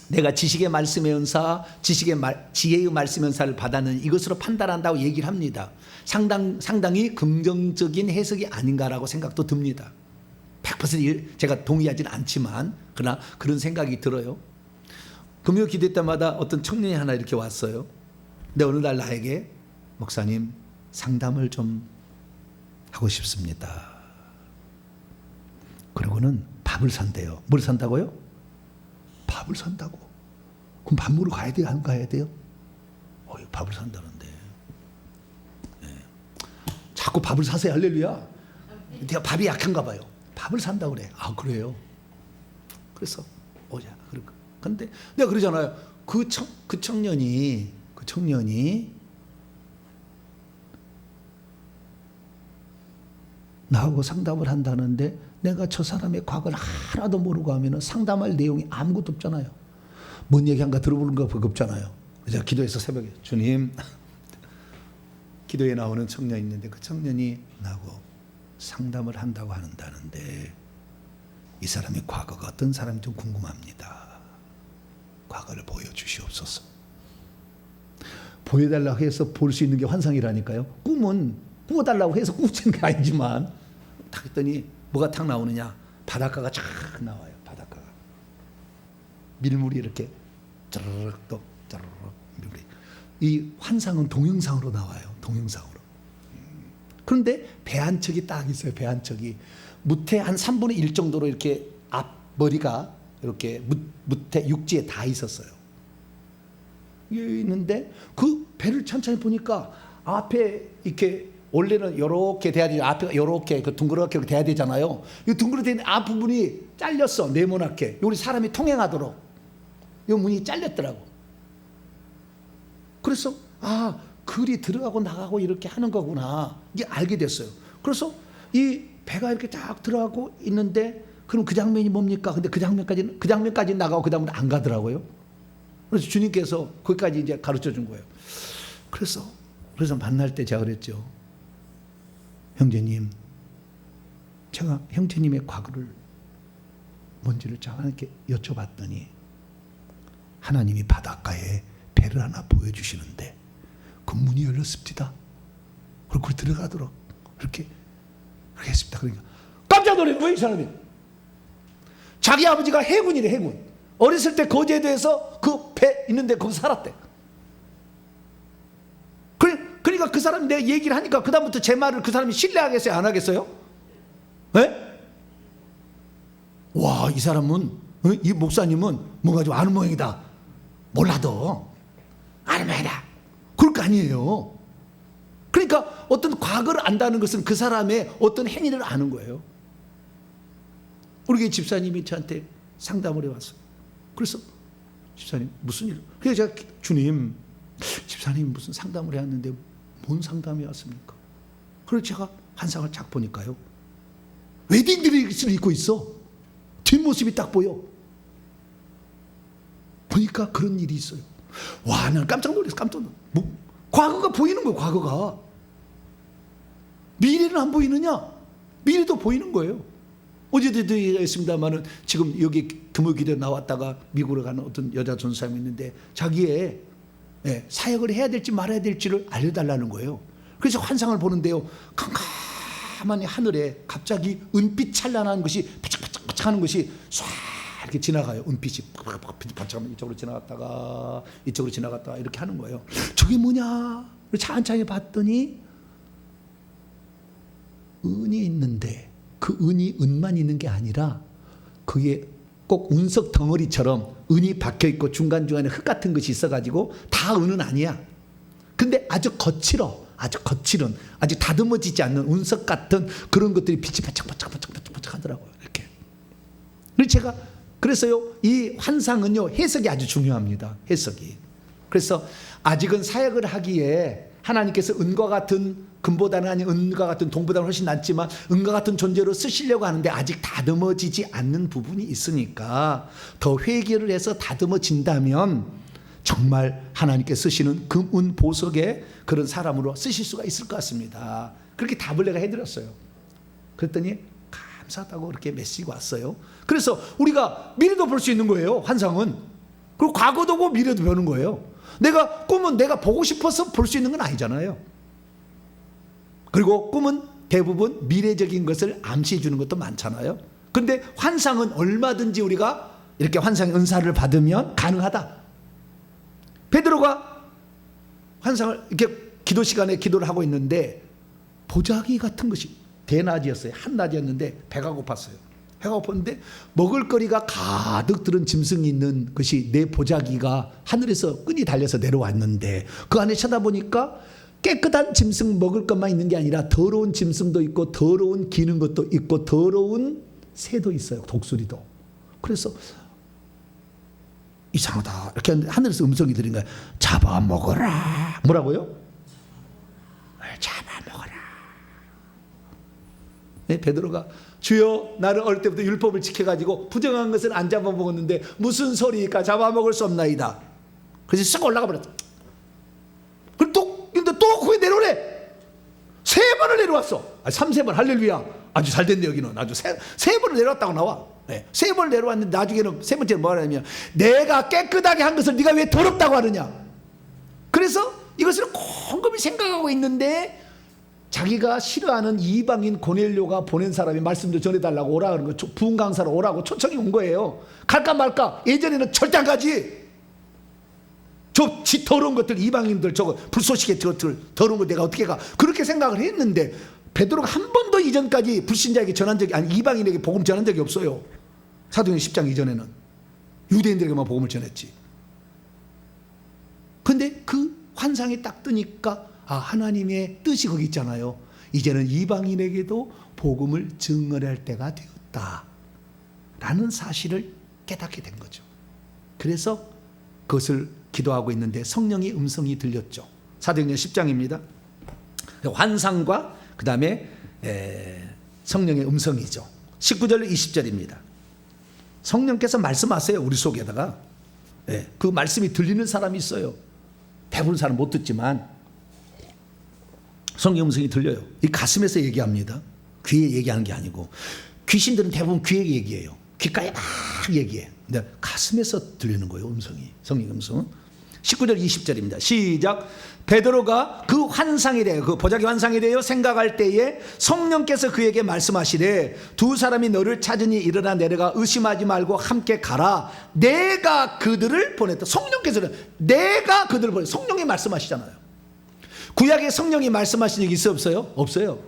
내가 지식의 말씀의 은사, 지혜의 말씀의 은사를 받았는 이것으로 판단한다고 얘기를 합니다. 상당히 긍정적인 해석이 아닌가라고 생각도 듭니다. 100% 제가 동의하지는 않지만 그러나 그런 생각이 들어요. 금요 기도 때마다 어떤 청년이 하나 이렇게 왔어요. 근데 어느 날 나에게 목사님 상담을 좀 하고 싶습니다. 그러고는 밥을 산대요. 뭘 산다고요? 밥을 산다고. 그럼 밥 먹으러 가야 돼요? 안 가야 돼요? 밥을 산다는데. 자꾸 밥을 사세요. 할렐루야. 내가 밥이 약한가 봐요. 밥을 산다고 그래. 아 그래요? 그래서 오자. 그런데 내가 그러잖아요. 그 청년이 나하고 상담을 한다는데 내가 저 사람의 과거를 하나도 모르고 하면 상담할 내용이 아무것도 없잖아요. 뭔 얘기한가 들어보는 것밖에 없잖아요. 그래서 기도해서 새벽에 주님, 기도에 나오는 청년이 있는데 그 청년이 나하고 상담을 한다고 하는데 이 사람의 과거가 어떤 사람인지 좀 궁금합니다. 과거를 보여주시옵소서. 보여달라고 해서 볼 수 있는 게 환상이라니까요. 꿈은 꾸어달라고 해서 꾸는 게 아니지만 딱 했더니 뭐가 탁 나오느냐. 바닷가가 쫙 나와요. 바닷가가. 밀물이 이렇게 짜르륵 또 짜르륵 밀물이. 이 환상은 동영상으로 나와요. 동영상으로. 그런데 배 한 척이 딱 있어요. 배 한 척이. 무태 한 3분의 1 정도로 이렇게 앞머리가 이렇게 무태 육지에 다 있었어요. 있는데 그 배를 천천히 보니까 앞에 이렇게 원래는 이렇게 돼야 되죠. 앞에가 이렇게 그 둥그렇게 돼야 되잖아요. 이 둥그렇게 된 앞부분이 잘렸어. 네모나게. 우리 사람이 통행하도록. 이 문이 잘렸더라고. 그래서 글이 들어가고 나가고 이렇게 하는 거구나. 이게 알게 됐어요. 그래서 이 배가 이렇게 딱 들어가고 있는데 그럼 그 장면이 뭡니까? 근데 그 장면까지 나가고 그 다음은 안 가더라고요. 그래서 주님께서 거기까지 이제 가르쳐 준 거예요. 그래서 만날 때 제가 그랬죠. 형제님, 제가 형제님의 과거를 뭔지를 하나님께 여쭤봤더니 하나님이 바닷가에 배를 하나 보여주시는데 그 문이 열렸습니다. 그리고 들어가도록 이렇게 했습니다. 그러니까 깜짝 놀란 거예요, 이 사람이. 자기 아버지가 해군이래, 해군. 어렸을 때 거제도에서 그 배 있는데 거기 살았대. 그러니까 그 사람이 내 얘기를 하니까 그다음부터 제 말을 그 사람이 신뢰하겠어요? 안 하겠어요? 네? 와, 이 사람은, 이 목사님은 뭔가 좀 아는 모양이다. 몰라도 아는 모양이다. 그럴 거 아니에요. 그러니까 어떤 과거를 안다는 것은 그 사람의 어떤 행위를 아는 거예요. 우리 집사님이 저한테 상담을 해왔어요. 그래서 집사님 무슨 일? 그래서 제가 주님, 집사님 무슨 상담을 해왔는데 뭔 상담이 왔습니까? 그래서 제가 환상을 쫙 보니까요. 웨딩드레스를 입고 있어. 뒷모습이 딱 보여. 보니까 그런 일이 있어요. 와, 난 깜짝 놀랐어. 과거가 보이는 거예요. 과거가. 미래는 안 보이느냐? 미래도 보이는 거예요. 어제도 했습니다만은 지금 여기 금요기도에 나왔다가 미국으로 가는 어떤 여자 전사님이 있는데 자기의 사역을 해야 될지 말아야 될지를 알려달라는 거예요. 그래서 환상을 보는데요. 캄캄하니 하늘에 갑자기 은빛 찬란한 것이 바짝바짝 하는 것이 쏴 이렇게 지나가요. 은빛이 바짝바짝 이쪽으로 지나갔다가 이쪽으로 지나갔다가 이렇게 하는 거예요. 저게 뭐냐? 찬찬히 봤더니 은이 있는데 그 은이 은만 있는 게 아니라 그게 꼭 운석 덩어리처럼 은이 박혀 있고 중간중간에 흙 같은 것이 있어가지고 다 은은 아니야. 근데 아주 거칠은 아주 다듬어지지 않는 운석 같은 그런 것들이 빛이 바짝바짝 하더라고요. 이렇게. 그래서요, 이 환상은요, 해석이 아주 중요합니다. 해석이. 그래서 아직은 사역을 하기에 하나님께서 은과 같은 금보다는 아닌 은과 같은 동보다는 훨씬 낫지만 은과 같은 존재로 쓰시려고 하는데 아직 다듬어지지 않는 부분이 있으니까 더 회개를 해서 다듬어진다면 정말 하나님께 쓰시는 금은 보석의 그런 사람으로 쓰실 수가 있을 것 같습니다. 그렇게 답을 내가 해드렸어요. 그랬더니 감사하다고 그렇게 메시지가 왔어요. 그래서 우리가 미래도 볼 수 있는 거예요. 환상은. 그리고 과거도 보고 미래도 보는 거예요. 꿈은 내가 보고 싶어서 볼 수 있는 건 아니잖아요. 그리고 꿈은 대부분 미래적인 것을 암시해 주는 것도 많잖아요. 그런데 환상은 얼마든지 우리가 이렇게 환상의 은사를 받으면 가능하다. 베드로가 환상을 이렇게 기도 시간에 기도를 하고 있는데 보자기 같은 것이 대낮이었어요. 한낮이었는데 배가 고팠어요. 배가 고팠는데 먹을거리가 가득 들은 짐승이 있는 것이 내 보자기가 하늘에서 끈이 달려서 내려왔는데 그 안에 쳐다보니까 깨끗한 짐승 먹을 것만 있는 게 아니라 더러운 짐승도 있고 더러운 기는 것도 있고 더러운 새도 있어요. 독수리도. 그래서 이상하다. 이렇게 하는데 하늘에서 음성이 들린 거야. 잡아먹어라. 뭐라고요? 잡아먹어라. 네, 베드로가 주여 나를 어릴 때부터 율법을 지켜가지고 부정한 것은 안 잡아먹었는데 무슨 소리니까 잡아먹을 수 없나이다. 그래서 쓱 올라가 버렸다. 근데 또 거기 내려오래. 3번을 내려왔어. 3번 할렐루야. 아주 잘 됐네. 여기는 아주 세 번을 내려왔다고 나와. 네. 3번을 내려왔는데 나중에는 3번째는 뭐라 하냐면 내가 깨끗하게 한 것을 네가 왜 더럽다고 하느냐. 그래서 이것을 곰곰이 생각하고 있는데 자기가 싫어하는 이방인 고넬료가 보낸 사람이 말씀 좀 전해달라고 오라 그런 거, 부흥 강사로 오라고 초청이 온 거예요. 갈까 말까. 예전에는 절대 안 가지. 저 더러운 것들, 이방인들 저거 불쏘시개 저것들 더러운 거 내가 어떻게 가. 그렇게 생각을 했는데 베드로가 한 번도 이전까지 불신자에게 전한 적이, 아니 이방인에게 복음 전한 적이 없어요. 사도행전 10장 이전에는 유대인들에게만 복음을 전했지. 근데 그 환상이 딱 뜨니까 하나님의 뜻이 거기 있잖아요. 이제는 이방인에게도 복음을 증언할 때가 되었다 라는 사실을 깨닫게 된 거죠. 그래서 그것을 기도하고 있는데 성령의 음성이 들렸죠. 사도행전 10장입니다. 환상과 그 다음에 성령의 음성이죠. 19절 20절입니다. 성령께서 말씀하세요. 우리 속에다가. 그 말씀이 들리는 사람이 있어요. 대부분 사람 못 듣지만 성령 음성이 들려요. 이 가슴에서 얘기합니다. 귀에 얘기하는 게 아니고. 귀신들은 대부분 귀에 얘기해요. 귓가에 막 얘기해. 근데 가슴에서 들리는 거예요. 음성이. 성령 음성은. 19절 20절입니다. 시작. 베드로가 그 환상에 대해, 그 보자기 환상에 대해 생각할 때에 성령께서 그에게 말씀하시되 두 사람이 너를 찾으니 일어나 내려가 의심하지 말고 함께 가라. 내가 그들을 보냈다. 성령께서는 내가 그들을 보냈다. 성령이 말씀하시잖아요. 구약에 성령이 말씀하신 적이 있어요? 없어요? 없어요.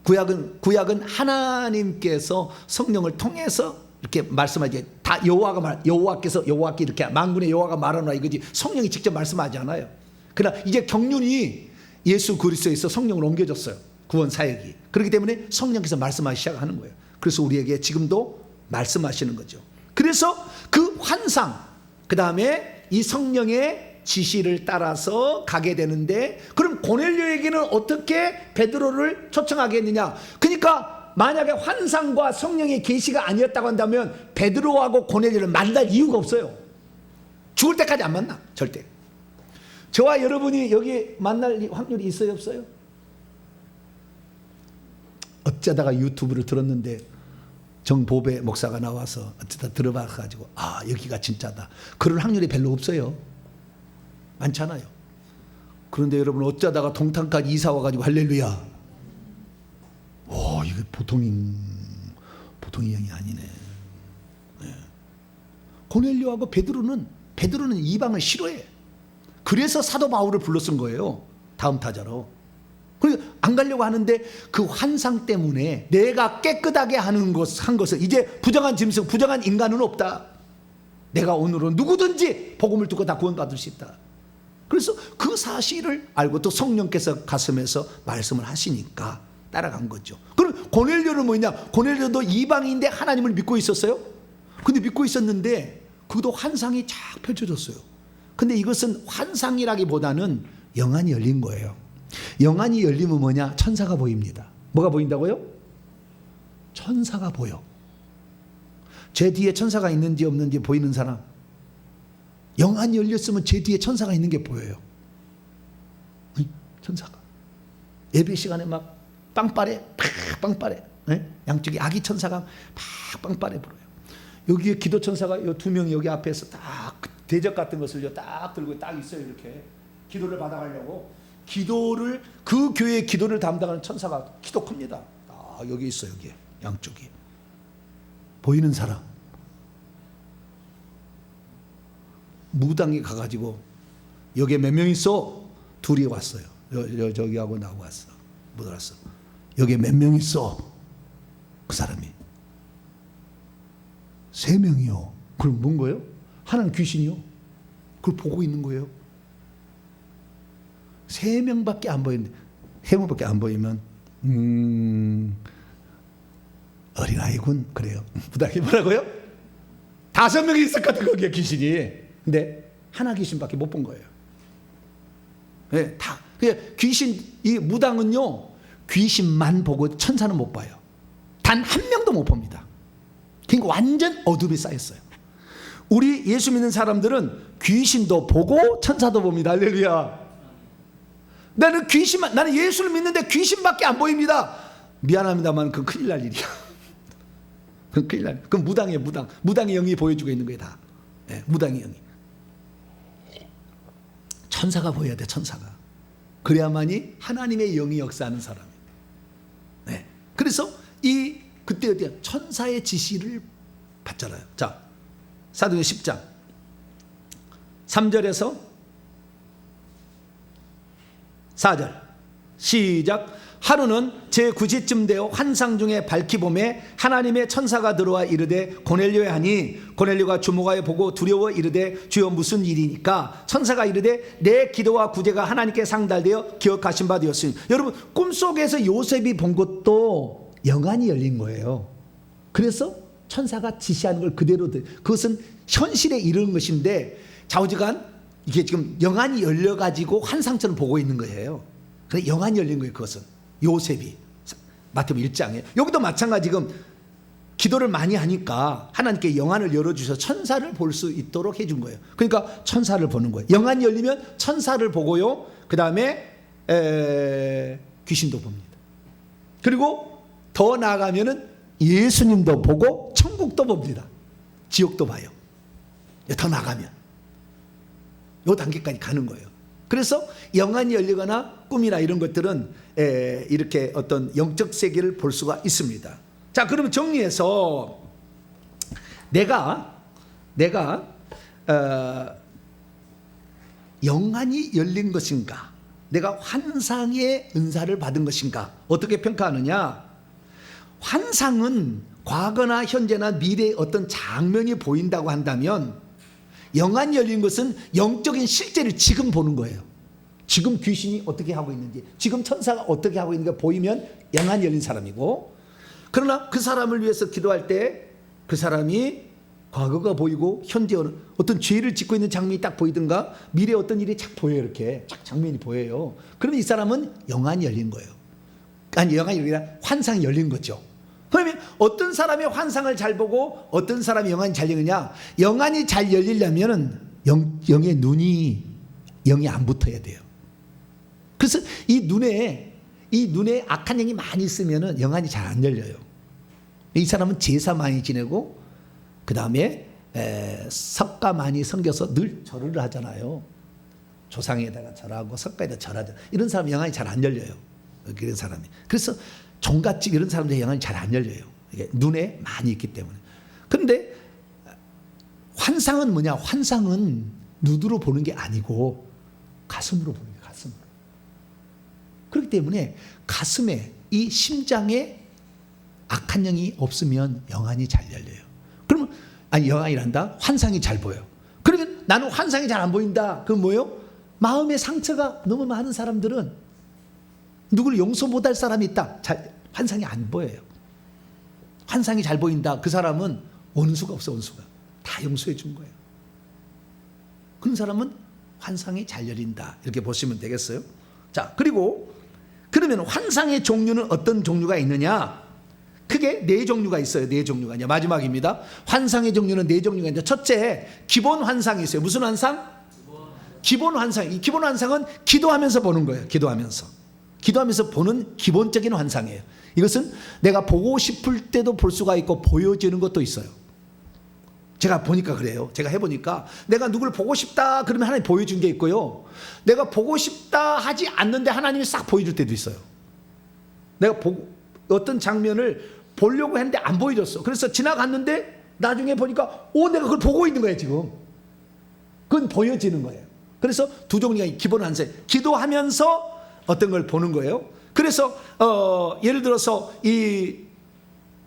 구약은 하나님께서 성령을 통해서 이렇게 말씀하지. 다 여호와께서 이렇게 만군의 여호와가 말하노라 이거지. 성령이 직접 말씀하지 않아요. 그러나 이제 경륜이 예수 그리스도에서 성령을 옮겨졌어요. 구원 사역이. 그렇기 때문에 성령께서 말씀하기 시작하는 거예요. 그래서 우리에게 지금도 말씀하시는 거죠. 그래서 그 환상, 그 다음에 이 성령의 지시를 따라서 가게 되는데, 그럼 고넬료에게는 어떻게 베드로를 초청하겠느냐? 그러니까 만약에 환상과 성령의 계시가 아니었다고 한다면 베드로하고 고넬료를 만날 이유가 없어요. 죽을 때까지 안 만나. 절대. 저와 여러분이 여기 만날 확률이 있어요? 없어요? 어쩌다가 유튜브를 들었는데 정보배 목사가 나와서 어쩌다 들어봐가지고 여기가 진짜다. 그럴 확률이 별로 없어요. 많잖아요. 그런데 여러분 어쩌다가 동탄까지 이사 와가지고 할렐루야. 이게 보통이 형이 아니네. 고넬료하고 베드로는 이방을 싫어해. 그래서 사도 바울을 불러 쓴 거예요. 다음 타자로. 그리고 안 가려고 하는데 그 환상 때문에 내가 깨끗하게 한 것을 이제 부정한 짐승, 부정한 인간은 없다. 내가 오늘은 누구든지 복음을 듣고 다 구원받을 수 있다. 그래서 그 사실을 알고 또 성령께서 가슴에서 말씀을 하시니까 따라간 거죠. 그럼 고넬료는 뭐냐? 고넬료도 이방인인데 하나님을 믿고 있었어요. 근데 믿고 있었는데 그것도 환상이 쫙 펼쳐졌어요. 근데 이것은 환상이라기보다는 영안이 열린 거예요. 영안이 열리면 뭐냐? 천사가 보입니다. 뭐가 보인다고요? 천사가 보여. 제 뒤에 천사가 있는지 없는지 보이는 사람. 영안이 열렸으면 제 뒤에 천사가 있는 게 보여요. 천사가. 예배 시간에 막 빵빠레, 빵빠레. 양쪽에 아기 천사가 막 빵빠레 불어요. 여기에 기도 천사가 이 2명이 여기 앞에서 딱 대접 같은 것을 딱 들고 딱 있어요. 이렇게 기도를 받아가려고. 그 교회의 기도를 담당하는 천사가 키도 큽니다. 여기 있어요. 여기 양쪽에 보이는 사람. 무당에 가가지고 여기에 몇 명 있어? 둘이 왔어요. 저기하고 나하고 왔어. 못 알았어. 여기에 몇 명 있어? 그 사람이 3명이요. 그럼 뭔 거예요? 하나는 귀신이요. 그걸 보고 있는 거예요. 3명밖에 안 보이는데 3명밖에 안 보이면 어린아이군. 그래요. 무당이 뭐라고요? 5명이 있었거든 거기에 귀신이. 근데 하나 귀신밖에 못 본 거예요. 네, 다. 귀신, 이 무당은요 귀신만 보고 천사는 못 봐요. 단 한 명도 못 봅니다. 그러니까 완전 어둠이 쌓였어요. 우리 예수 믿는 사람들은 귀신도 보고 천사도 봅니다. 할렐루야. 나는 예수를 믿는데 귀신밖에 안 보입니다. 미안합니다만 그건 큰일 날 일이야. 그건 큰일 날 일. 그건 무당이에요. 무당의 영이 보여주고 있는 거예요 다. 네, 무당의 영이. 천사가 보여야 돼. 천사가. 그래야만이 하나님의 영이 역사하는 사람이에요. 네. 그래서 그때 어디야? 천사의 지시를 받잖아요. 자, 사도행전 10장 3절에서 4절 시작. 하루는 제9시쯤 되어 환상 중에 밝히 보매 하나님의 천사가 들어와 이르되 고넬료에 하니 고넬료가 주목하여 보고 두려워 이르되 주여 무슨 일이니까. 천사가 이르되 내 기도와 구제가 하나님께 상달되어 기억하신 바 되었으니. 여러분 꿈속에서 요셉이 본 것도 영안이 열린 거예요. 그래서 천사가 지시하는 걸 그대로 그것은 현실에 이르는 것인데 좌우지간 이게 지금 영안이 열려가지고 환상처럼 보고 있는 거예요. 그래 영안이 열린 거예요. 그것은 요셉이 마태복음 1장에. 여기도 마찬가지. 지금 기도를 많이 하니까 하나님께 영안을 열어주셔서 천사를 볼 수 있도록 해준 거예요. 그러니까 천사를 보는 거예요. 영안이 열리면 천사를 보고요. 그 다음에 귀신도 봅니다. 그리고 더 나아가면은 예수님도 보고 천국도 봅니다. 지옥도 봐요. 더 나가면 요 단계까지 가는 거예요. 그래서 영안이 열리거나 꿈이나 이런 것들은 이렇게 어떤 영적 세계를 볼 수가 있습니다. 자, 그러면 정리해서 내가 영안이 열린 것인가, 내가 환상의 은사를 받은 것인가, 어떻게 평가하느냐? 환상은 과거나 현재나 미래의 어떤 장면이 보인다고 한다면, 영안이 열린 것은 영적인 실제를 지금 보는 거예요. 지금 귀신이 어떻게 하고 있는지, 지금 천사가 어떻게 하고 있는가 보이면 영안이 열린 사람이고, 그러나 그 사람을 위해서 기도할 때 그 사람이 과거가 보이고 현재 어떤 죄를 짓고 있는 장면이 딱 보이든가 미래에 어떤 일이 착 보여요. 이렇게 착 장면이 보여요. 그러면 이 사람은 영안이 열린 거예요. 아니, 영안이 열리나 환상이 열린 거죠. 그러면 어떤 사람이 환상을 잘 보고 어떤 사람이 영안이 잘 열리느냐? 영안이 잘 열리려면 영의 눈이 영이 안 붙어야 돼요. 그래서 이 눈에 악한 영이 많이 있으면 영안이 잘 안 열려요. 이 사람은 제사 많이 지내고 그 다음에 석가 많이 섬겨서 늘 절을 하잖아요. 조상에다가 절하고 석가에다 절하잖아요. 이런 사람은 영안이 잘 안 열려요. 그런 사람이. 그래서 종갓집 이런 사람들의 영안이 잘 안 열려요. 이게 눈에 많이 있기 때문에. 그런데 환상은 뭐냐? 환상은 눈으로 보는 게 아니고 가슴으로 보는 거예요. 가슴으로. 그렇기 때문에 가슴에, 이 심장에 악한 영이 없으면 영안이 잘 열려요. 그러면 영안이란다? 환상이 잘 보여. 그러면 나는 환상이 잘 안 보인다. 그건 뭐예요? 마음의 상처가 너무 많은 사람들은 누구를 용서 못할 사람이 있다. 환상이 안 보여요. 환상이 잘 보인다. 그 사람은 원수가 없어. 원수가 다 용서해 준 거예요. 그런 사람은 환상이 잘 열린다. 이렇게 보시면 되겠어요. 자, 그리고 그러면 환상의 종류는 어떤 종류가 있느냐? 크게 4종류가 있어요. 4종류가. 이제 마지막입니다. 환상의 종류는 4종류가 있는데, 첫째, 기본 환상이 있어요. 무슨 환상? 기본 환상. 이 기본 환상은 기도하면서 보는 거예요. 기도하면서 보는 기본적인 환상이에요. 이것은 내가 보고 싶을 때도 볼 수가 있고 보여지는 것도 있어요. 제가 보니까 그래요. 제가 해보니까 내가 누구를 보고 싶다 그러면 하나님 보여준 게 있고요. 내가 보고 싶다 하지 않는데 하나님이 싹 보여줄 때도 있어요. 내가 어떤 장면을 보려고 했는데 안 보여줬어. 그래서 지나갔는데 나중에 보니까 내가 그걸 보고 있는 거예요. 지금 그건 보여지는 거예요. 그래서 2종류가 기본 환상. 기도하면서 어떤 걸 보는 거예요. 그래서 예를 들어서 이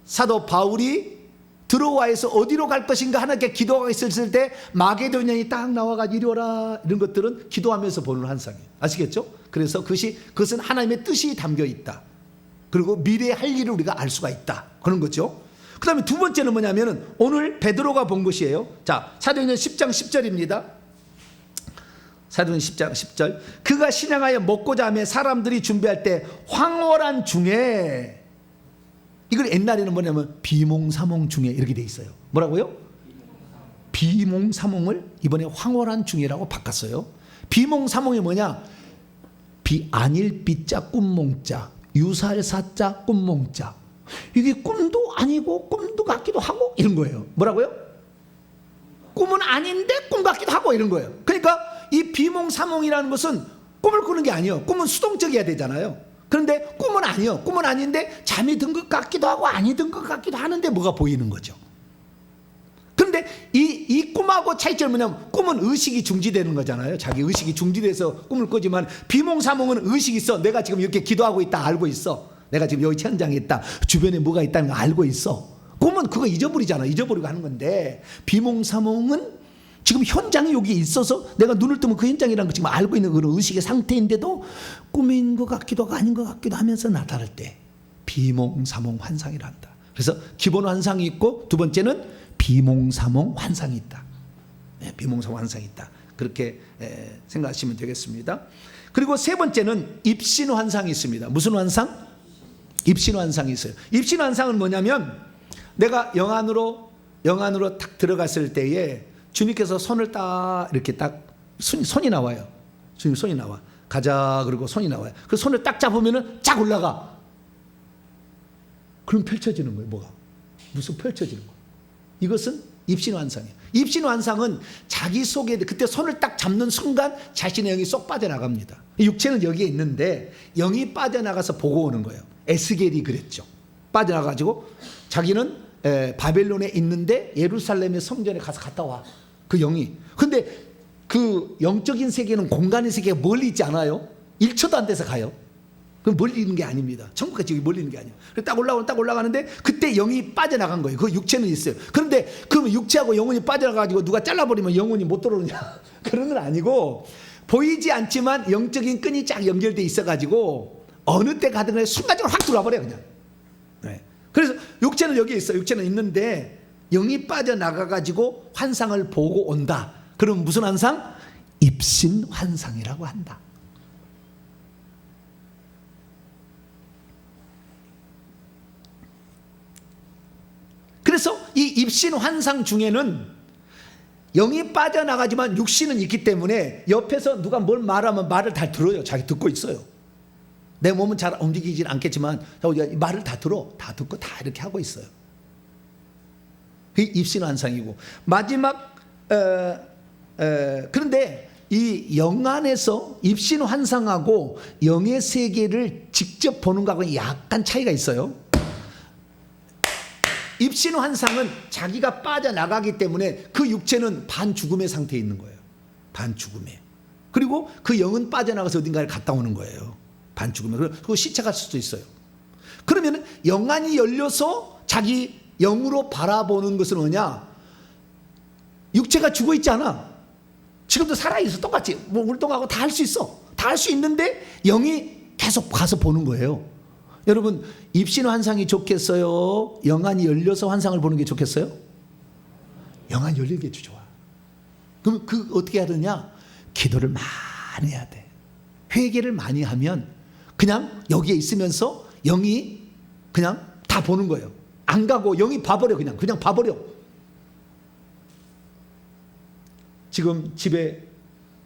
사도 바울이 드로아에서 어디로 갈 것인가 하나님께 기도하고 있었을 때 마게도냐이 딱 나와가지고 이리 오라, 이런 것들은 기도하면서 보는 환상이에요. 아시겠죠? 그래서 그것은 하나님의 뜻이 담겨 있다. 그리고 미래에 할 일을 우리가 알 수가 있다. 그런 거죠. 그 다음에 두 번째는 뭐냐면은 오늘 베드로가 본 것이에요. 자, 사도행전 10장 10절입니다. 사도행전 10장 10절. 그가 신앙하여 먹고자 하며 사람들이 준비할 때 황홀한 중에, 이걸 옛날에는 뭐냐면 비몽사몽 중에 이렇게 돼 있어요. 뭐라고요? 비몽사몽을 이번에 황홀한 중에라고 바꿨어요. 비몽사몽이 뭐냐? 아닐 비자 꿈몽자, 유살 사자 꿈몽자. 이게 꿈도 아니고 꿈도 같기도 하고 이런 거예요. 뭐라고요? 꿈은 아닌데 꿈 같기도 하고 이런 거예요. 그러니까 이 비몽사몽이라는 것은 꿈을 꾸는 게 아니에요. 꿈은 수동적이어야 되잖아요. 그런데 꿈은 아니에요. 꿈은 아닌데 잠이 든 것 같기도 하고 아니 든 것 같기도 하는데 뭐가 보이는 거죠. 그런데 이 꿈하고 차이점은 뭐냐면 꿈은 의식이 중지되는 거잖아요. 자기 의식이 중지돼서 꿈을 꾸지만 비몽사몽은 의식이 있어. 내가 지금 이렇게 기도하고 있다 알고 있어. 내가 지금 여기 현장에 있다. 주변에 뭐가 있다는 거 알고 있어. 꿈은 그거 잊어버리잖아. 잊어버리고 하는 건데 비몽사몽은 지금 현장이 여기 있어서 내가 눈을 뜨면 그 현장이라는 거 지금 알고 있는 그런 의식의 상태인데도 꿈인 것 같기도 하고 아닌 것 같기도 하면서 나타날 때 비몽사몽 환상이라 한다. 그래서 기본 환상이 있고 두 번째는 비몽사몽 환상이 있다. 비몽사몽 환상이 있다. 그렇게 생각하시면 되겠습니다. 그리고 세 번째는 입신 환상이 있습니다. 무슨 환상? 입신 환상이 있어요. 입신 환상은 뭐냐면 내가 영안으로 딱 들어갔을 때에 주님께서 손을 딱 이렇게 딱 손이 나와요. 주님 손이 나와. 가자 그러고 손이 나와요. 그 손을 딱 잡으면은 쫙 올라가. 그럼 펼쳐지는 거예요. 뭐가? 무슨 펼쳐지는 거예요. 이것은 입신환상이에요. 입신환상은 자기 속에 그때 손을 딱 잡는 순간 자신의 영이 쏙 빠져나갑니다. 육체는 여기에 있는데 영이 빠져나가서 보고 오는 거예요. 에스겔이 그랬죠. 빠져나가지고 자기는 바벨론에 있는데 예루살렘의 성전에 가서 갔다 와. 그 영이. 근데 그 영적인 세계는 공간의 세계가 멀리 있지 않아요? 1초도 안 돼서 가요. 그럼 멀리 있는 게 아닙니다. 천국까지 멀리 있는 게 아니에요. 딱 올라가는데 그때 영이 빠져나간 거예요. 그 육체는 있어요. 그런데 그러면 육체하고 영혼이 빠져나가지고 누가 잘라버리면 영혼이 못 들어오느냐? 그런 건 아니고 보이지 않지만 영적인 끈이 쫙 연결돼 있어가지고 어느 때 가든 간에 순간적으로 확 들어와 버려요. 그냥. 네. 그래서 육체는 여기 있어. 육체는 있는데 영이 빠져나가가지고 환상을 보고 온다. 그럼 무슨 환상? 입신 환상이라고 한다. 그래서 이 입신 환상 중에는 영이 빠져나가지만 육신은 있기 때문에 옆에서 누가 뭘 말하면 말을 다 들어요. 자기 듣고 있어요. 내 몸은 잘 움직이진 않겠지만 말을 다 들어. 다 듣고 다 이렇게 하고 있어요. 그게 입신 환상이고 마지막 그런데 이 영 안에서 입신 환상하고 영의 세계를 직접 보는 거하고 약간 차이가 있어요. 입신 환상은 자기가 빠져나가기 때문에 그 육체는 반죽음의 상태에 있는 거예요. 반죽음에. 그리고 그 영은 빠져나가서 어딘가를 갔다 오는 거예요. 반죽음에. 그리고 시체갈 수도 있어요. 그러면 영안이 열려서 자기 영으로 바라보는 것은 뭐냐? 육체가 죽어 있지 않아. 지금도 살아있어. 똑같이. 뭐 운동하고 다 할 수 있어. 다 할 수 있는데 영이 계속 가서 보는 거예요. 여러분 입신 환상이 좋겠어요? 영안이 열려서 환상을 보는 게 좋겠어요? 영안이 열리는 게 좋아. 그럼 그 어떻게 해야 되냐? 기도를 많이 해야 돼. 회개를 많이 하면 그냥 여기에 있으면서 영이 그냥 다 보는 거예요. 안 가고 영이 봐버려. 그냥 봐버려. 지금 집에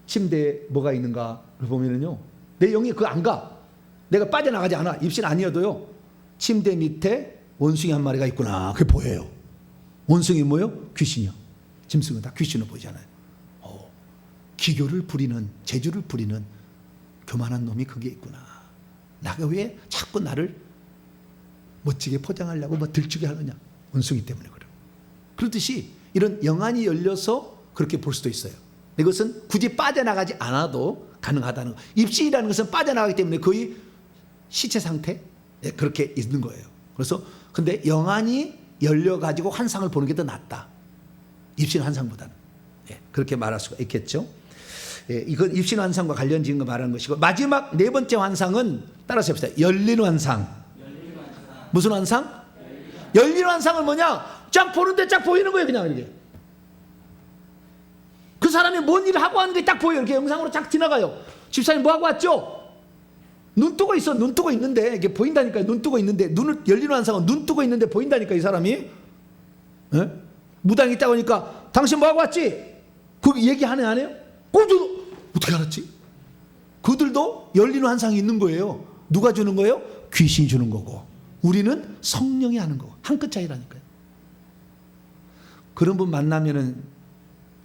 침대에 뭐가 있는가를 보면은요 내 영이 그거 안 가. 내가 빠져나가지 않아. 입신 아니어도요 침대 밑에 원숭이 한 마리가 있구나. 그게 보여요. 원숭이 뭐예요? 귀신이요. 짐승은 다 귀신으로 보이잖아요. 기교를 부리는, 재주를 부리는 교만한 놈이 그게 있구나. 나가 왜 자꾸 나를 멋지게 포장하려고 뭐 들추게 하느냐. 원숭이 때문에 그래요. 그렇듯이 이런 영안이 열려서 그렇게 볼 수도 있어요. 이것은 굳이 빠져나가지 않아도 가능하다는 거. 입신이라는 것은 빠져나가기 때문에 거의 시체 상태 그렇게 있는 거예요. 그래서 근데 영안이 열려가지고 환상을 보는 게 더 낫다. 입신 환상보다는. 그렇게 말할 수가 있겠죠. 이건 입신 환상과 관련 지은 거 말하는 것이고 마지막 네 번째 환상은 따라서 해봅시다. 열린 환상. 무슨 환상? 열린 환상은 뭐냐? 쫙 보는데 쫙 보이는 거예요. 그냥 이렇게. 그 사람이 뭔 일을 하고 하는 게 딱 보여요. 이렇게 영상으로 쫙 지나가요. 집사님 뭐 하고 왔죠? 눈 뜨고 있어. 눈 뜨고 있는데 이게 보인다니까요. 눈 뜨고 있는데 눈을 열린 환상은 눈 뜨고 있는데 보인다니까 이 사람이. 에? 무당이 있다고 하니까 당신 뭐 하고 왔지? 그 얘기 하네 안 해요? 어떻게 알았지? 그들도 열린 환상이 있는 거예요. 누가 주는 거예요? 귀신이 주는 거고 우리는 성령이 하는 거고 한 끗 차이라니까요. 그런 분 만나면은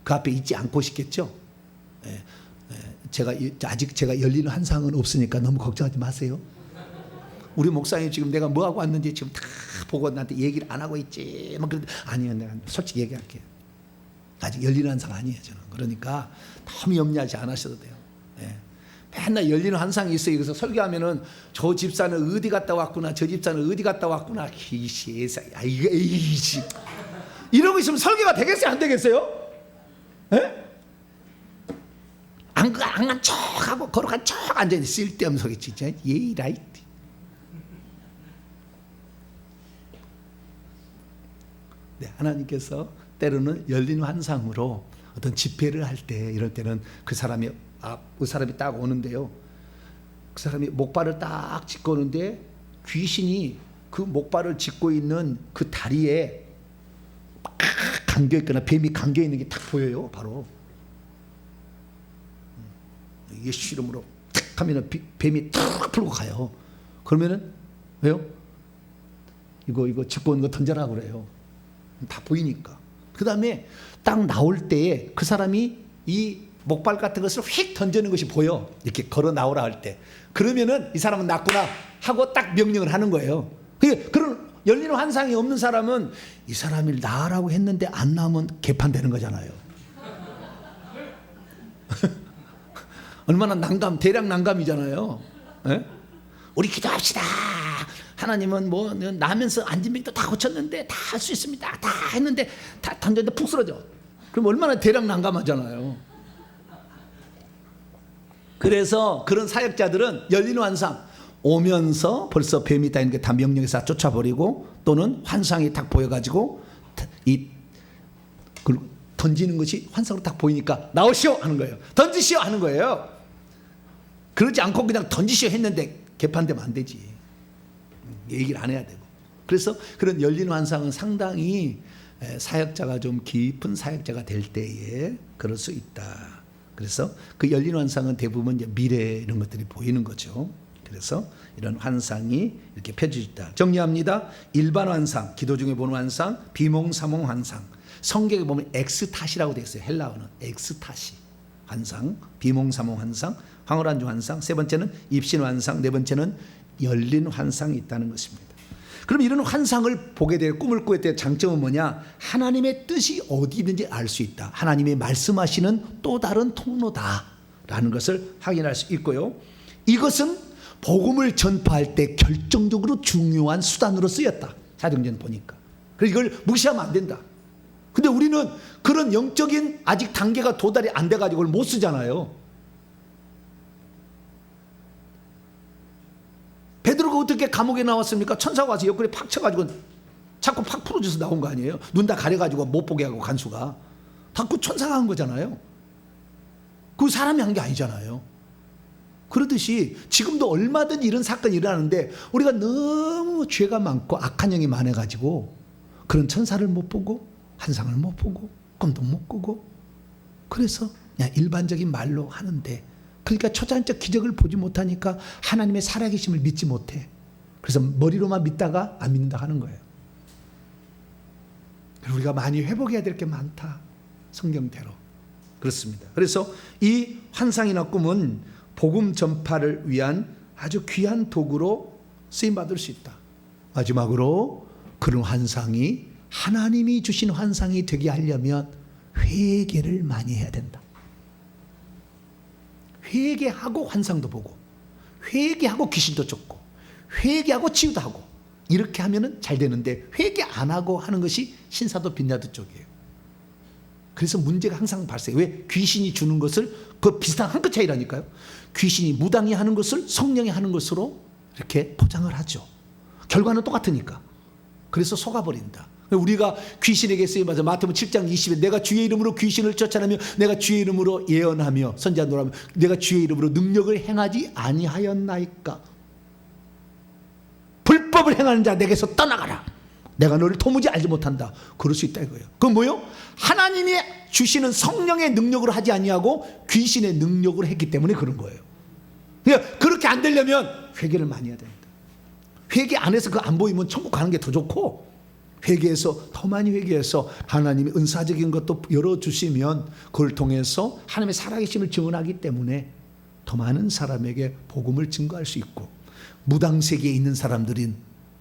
그 앞에 있지 않고 싶겠죠. 아직 제가 열리는 환상은 없으니까 너무 걱정하지 마세요. 우리 목사님 지금 내가 뭐 하고 왔는지 지금 다 보고 나한테 얘기를 안 하고 있지. 막 그런데 아니요, 내가 솔직히 얘기할게요. 아직 열리는 환상 아니에요, 저는. 그러니까 너무 염려하지 않으셔도 돼요. 맨날 열리는 환상이 있어요. 그래서 설교하면은 저 집사는 어디 갔다 왔구나, 저 집사는 어디 갔다 왔구나. 이 세상에, 이씨. 이러고 있으면 설교가 되겠어요, 안 되겠어요? 예? 안간 척하고 걸어간 척 앉아있는 쓸데없는 소리 진짜 예의라이. 네, 하나님께서 때로는 열린 환상으로 어떤 집회를 할 때 이럴 때는 그 사람이 딱 오는데요. 그 사람이 목발을 딱 짚고 오는데 귀신이 그 목발을 짚고 있는 그 다리에 막 감겨 있거나 뱀이 감겨 있는 게 딱 보여요. 바로 예수 이름으로 탁 하면은 뱀이 탁 풀고 가요. 그러면은 왜요? 이거 짚고 있는 거 던져라 그래요. 다 보이니까. 그 다음에 딱 나올 때에 그 사람이 이 목발 같은 것을 휙 던지는 것이 보여. 이렇게 걸어 나오라 할 때. 그러면은 이 사람은 낫구나 하고 딱 명령을 하는 거예요. 그런 열리는 환상이 없는 사람은 이 사람이 나라고 했는데 안 나오면 개판되는 거잖아요. 얼마나 대략 난감이잖아요. 에? 우리 기도합시다. 하나님은 뭐 나면서 안진병도 다 고쳤는데 다 할 수 있습니다. 다 했는데 다 던졌는데 푹 쓰러져. 그럼 얼마나 대략 난감하잖아요. 그래서 그런 사역자들은 열리는 환상 오면서 벌써 뱀이 다 있는 게 다 명령해서 쫓아버리고 또는 환상이 딱 보여가지고 던지는 것이 환상으로 딱 보이니까 나오시오 하는 거예요. 던지시오 하는 거예요. 그러지 않고 그냥 던지시오 했는데 개판되면 안 되지. 얘기를 안 해야 되고. 그래서 그런 열리는 환상은 상당히 사역자가 좀 깊은 사역자가 될 때에 그럴 수 있다. 그래서 그 열리는 환상은 대부분 이제 미래 이런 것들이 보이는 거죠. 그래서 이런 환상이 이렇게 펼쳐진다. 정리합니다. 일반 환상, 기도 중에 보는 환상, 비몽사몽 환상. 성경에 보면 엑스타시라고 되어 있어요. 헬라어는 엑스타시 환상, 비몽사몽 환상, 황홀한주 환상. 세 번째는 입신 환상. 네 번째는 열린 환상이 있다는 것입니다. 그럼 이런 환상을 보게 될 꿈을 꾸게 될 장점은 뭐냐? 하나님의 뜻이 어디 있는지 알 수 있다. 하나님의 말씀하시는 또 다른 통로다라는 것을 확인할 수 있고요. 이것은 복음을 전파할 때 결정적으로 중요한 수단으로 쓰였다. 사도행전 보니까. 그래서 이걸 무시하면 안 된다. 근데 우리는 그런 영적인 아직 단계가 도달이 안 돼가지고 못 쓰잖아요. 베드로가 어떻게 감옥에 나왔습니까? 천사가 와서 옆구리에 팍 쳐가지고 자꾸 팍 풀어줘서 나온 거 아니에요? 눈 다 가려가지고 못 보게 하고 간수가. 다 그 천사가 한 거잖아요. 그 사람이 한 게 아니잖아요. 그러듯이 지금도 얼마든지 이런 사건이 일어나는데 우리가 너무 죄가 많고 악한 영이 많아가지고 그런 천사를 못 보고 환상을 못 보고 꿈도 못 꾸고 그래서 그냥 일반적인 말로 하는데 그러니까 초자연적 기적을 보지 못하니까 하나님의 살아계심을 믿지 못해. 그래서 머리로만 믿다가 안 믿는다 하는 거예요. 우리가 많이 회복해야 될 게 많다. 성경대로. 그렇습니다. 그래서 이 환상이나 꿈은 복음 전파를 위한 아주 귀한 도구로 쓰임받을 수 있다. 마지막으로 그런 환상이 하나님이 주신 환상이 되게 하려면 회개를 많이 해야 된다. 회개하고 환상도 보고 회개하고 귀신도 쫓고 회개하고 치유도 하고 이렇게 하면 잘 되는데 회개 안 하고 하는 것이 신사도 빈야도 쪽이에요. 그래서 문제가 항상 발생해요. 왜? 귀신이 주는 것을 그 비슷한 한 끗 차이라니까요. 귀신이 무당이 하는 것을 성령이 하는 것으로 이렇게 포장을 하죠. 결과는 똑같으니까. 그래서 속아버린다. 우리가 귀신에게 쓰임받아 마태복음 7장 20에 내가 주의 이름으로 귀신을 쫓아내며 내가 주의 이름으로 예언하며 선지자노라며 내가 주의 이름으로 능력을 행하지 아니하였나이까. 불법을 행하는 자 내게서 떠나가라. 내가 너를 도무지 알지 못한다. 그럴 수 있다 이거예요. 그건 뭐예요? 하나님이 주시는 성령의 능력으로 하지 아니하고 귀신의 능력으로 했기 때문에 그런 거예요. 그러니까 그렇게 안 되려면 회개를 많이 해야 됩니다. 회개 안 해서 그 안 보이면 천국 가는 게 더 좋고, 회개해서 더 많이 회개해서 하나님이 은사적인 것도 열어주시면 그걸 통해서 하나님의 살아계심을 증언하기 때문에 더 많은 사람에게 복음을 증거할 수 있고, 무당세계에 있는 사람들은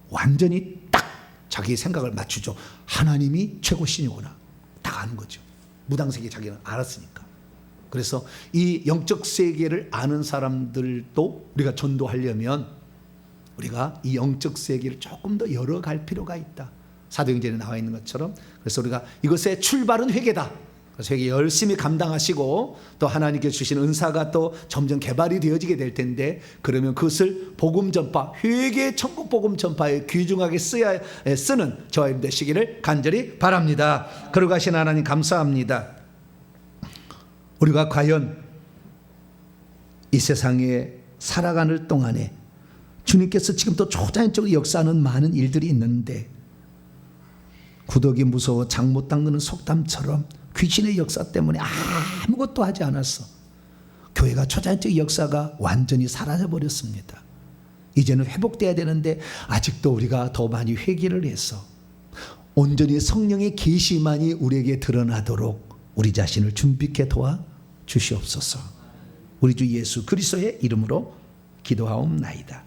완전히 딱 자기 생각을 맞추죠. 하나님이 최고신이구나 딱 아는 거죠. 무당세계 자기는 알았으니까. 그래서 이 영적 세계를 아는 사람들도 우리가 전도하려면 우리가 이 영적 세계를 조금 더 열어갈 필요가 있다. 사도행전에 나와 있는 것처럼. 그래서 우리가 이것의 출발은 회개다. 그래서 회개 열심히 감당하시고 또 하나님께 주신 은사가 또 점점 개발이 되어지게 될 텐데, 그러면 그것을 복음 전파, 회개 천국 복음 전파에 귀중하게 쓰는 저와 여러분 되시기를 간절히 바랍니다. 그러고 하신 하나님 감사합니다. 우리가 과연 이 세상에 살아가는 동안에 주님께서 지금도 초자연적으로 역사하는 많은 일들이 있는데, 구더기 무서워 장 못 담그는 속담처럼 귀신의 역사 때문에 아무것도 하지 않았어. 교회가 초자연적 역사가 완전히 사라져 버렸습니다. 이제는 회복돼야 되는데 아직도 우리가 더 많이 회개를 해서 온전히 성령의 계시만이 우리에게 드러나도록 우리 자신을 준비케 도와 주시옵소서. 우리 주 예수 그리스도의 이름으로 기도하옵나이다.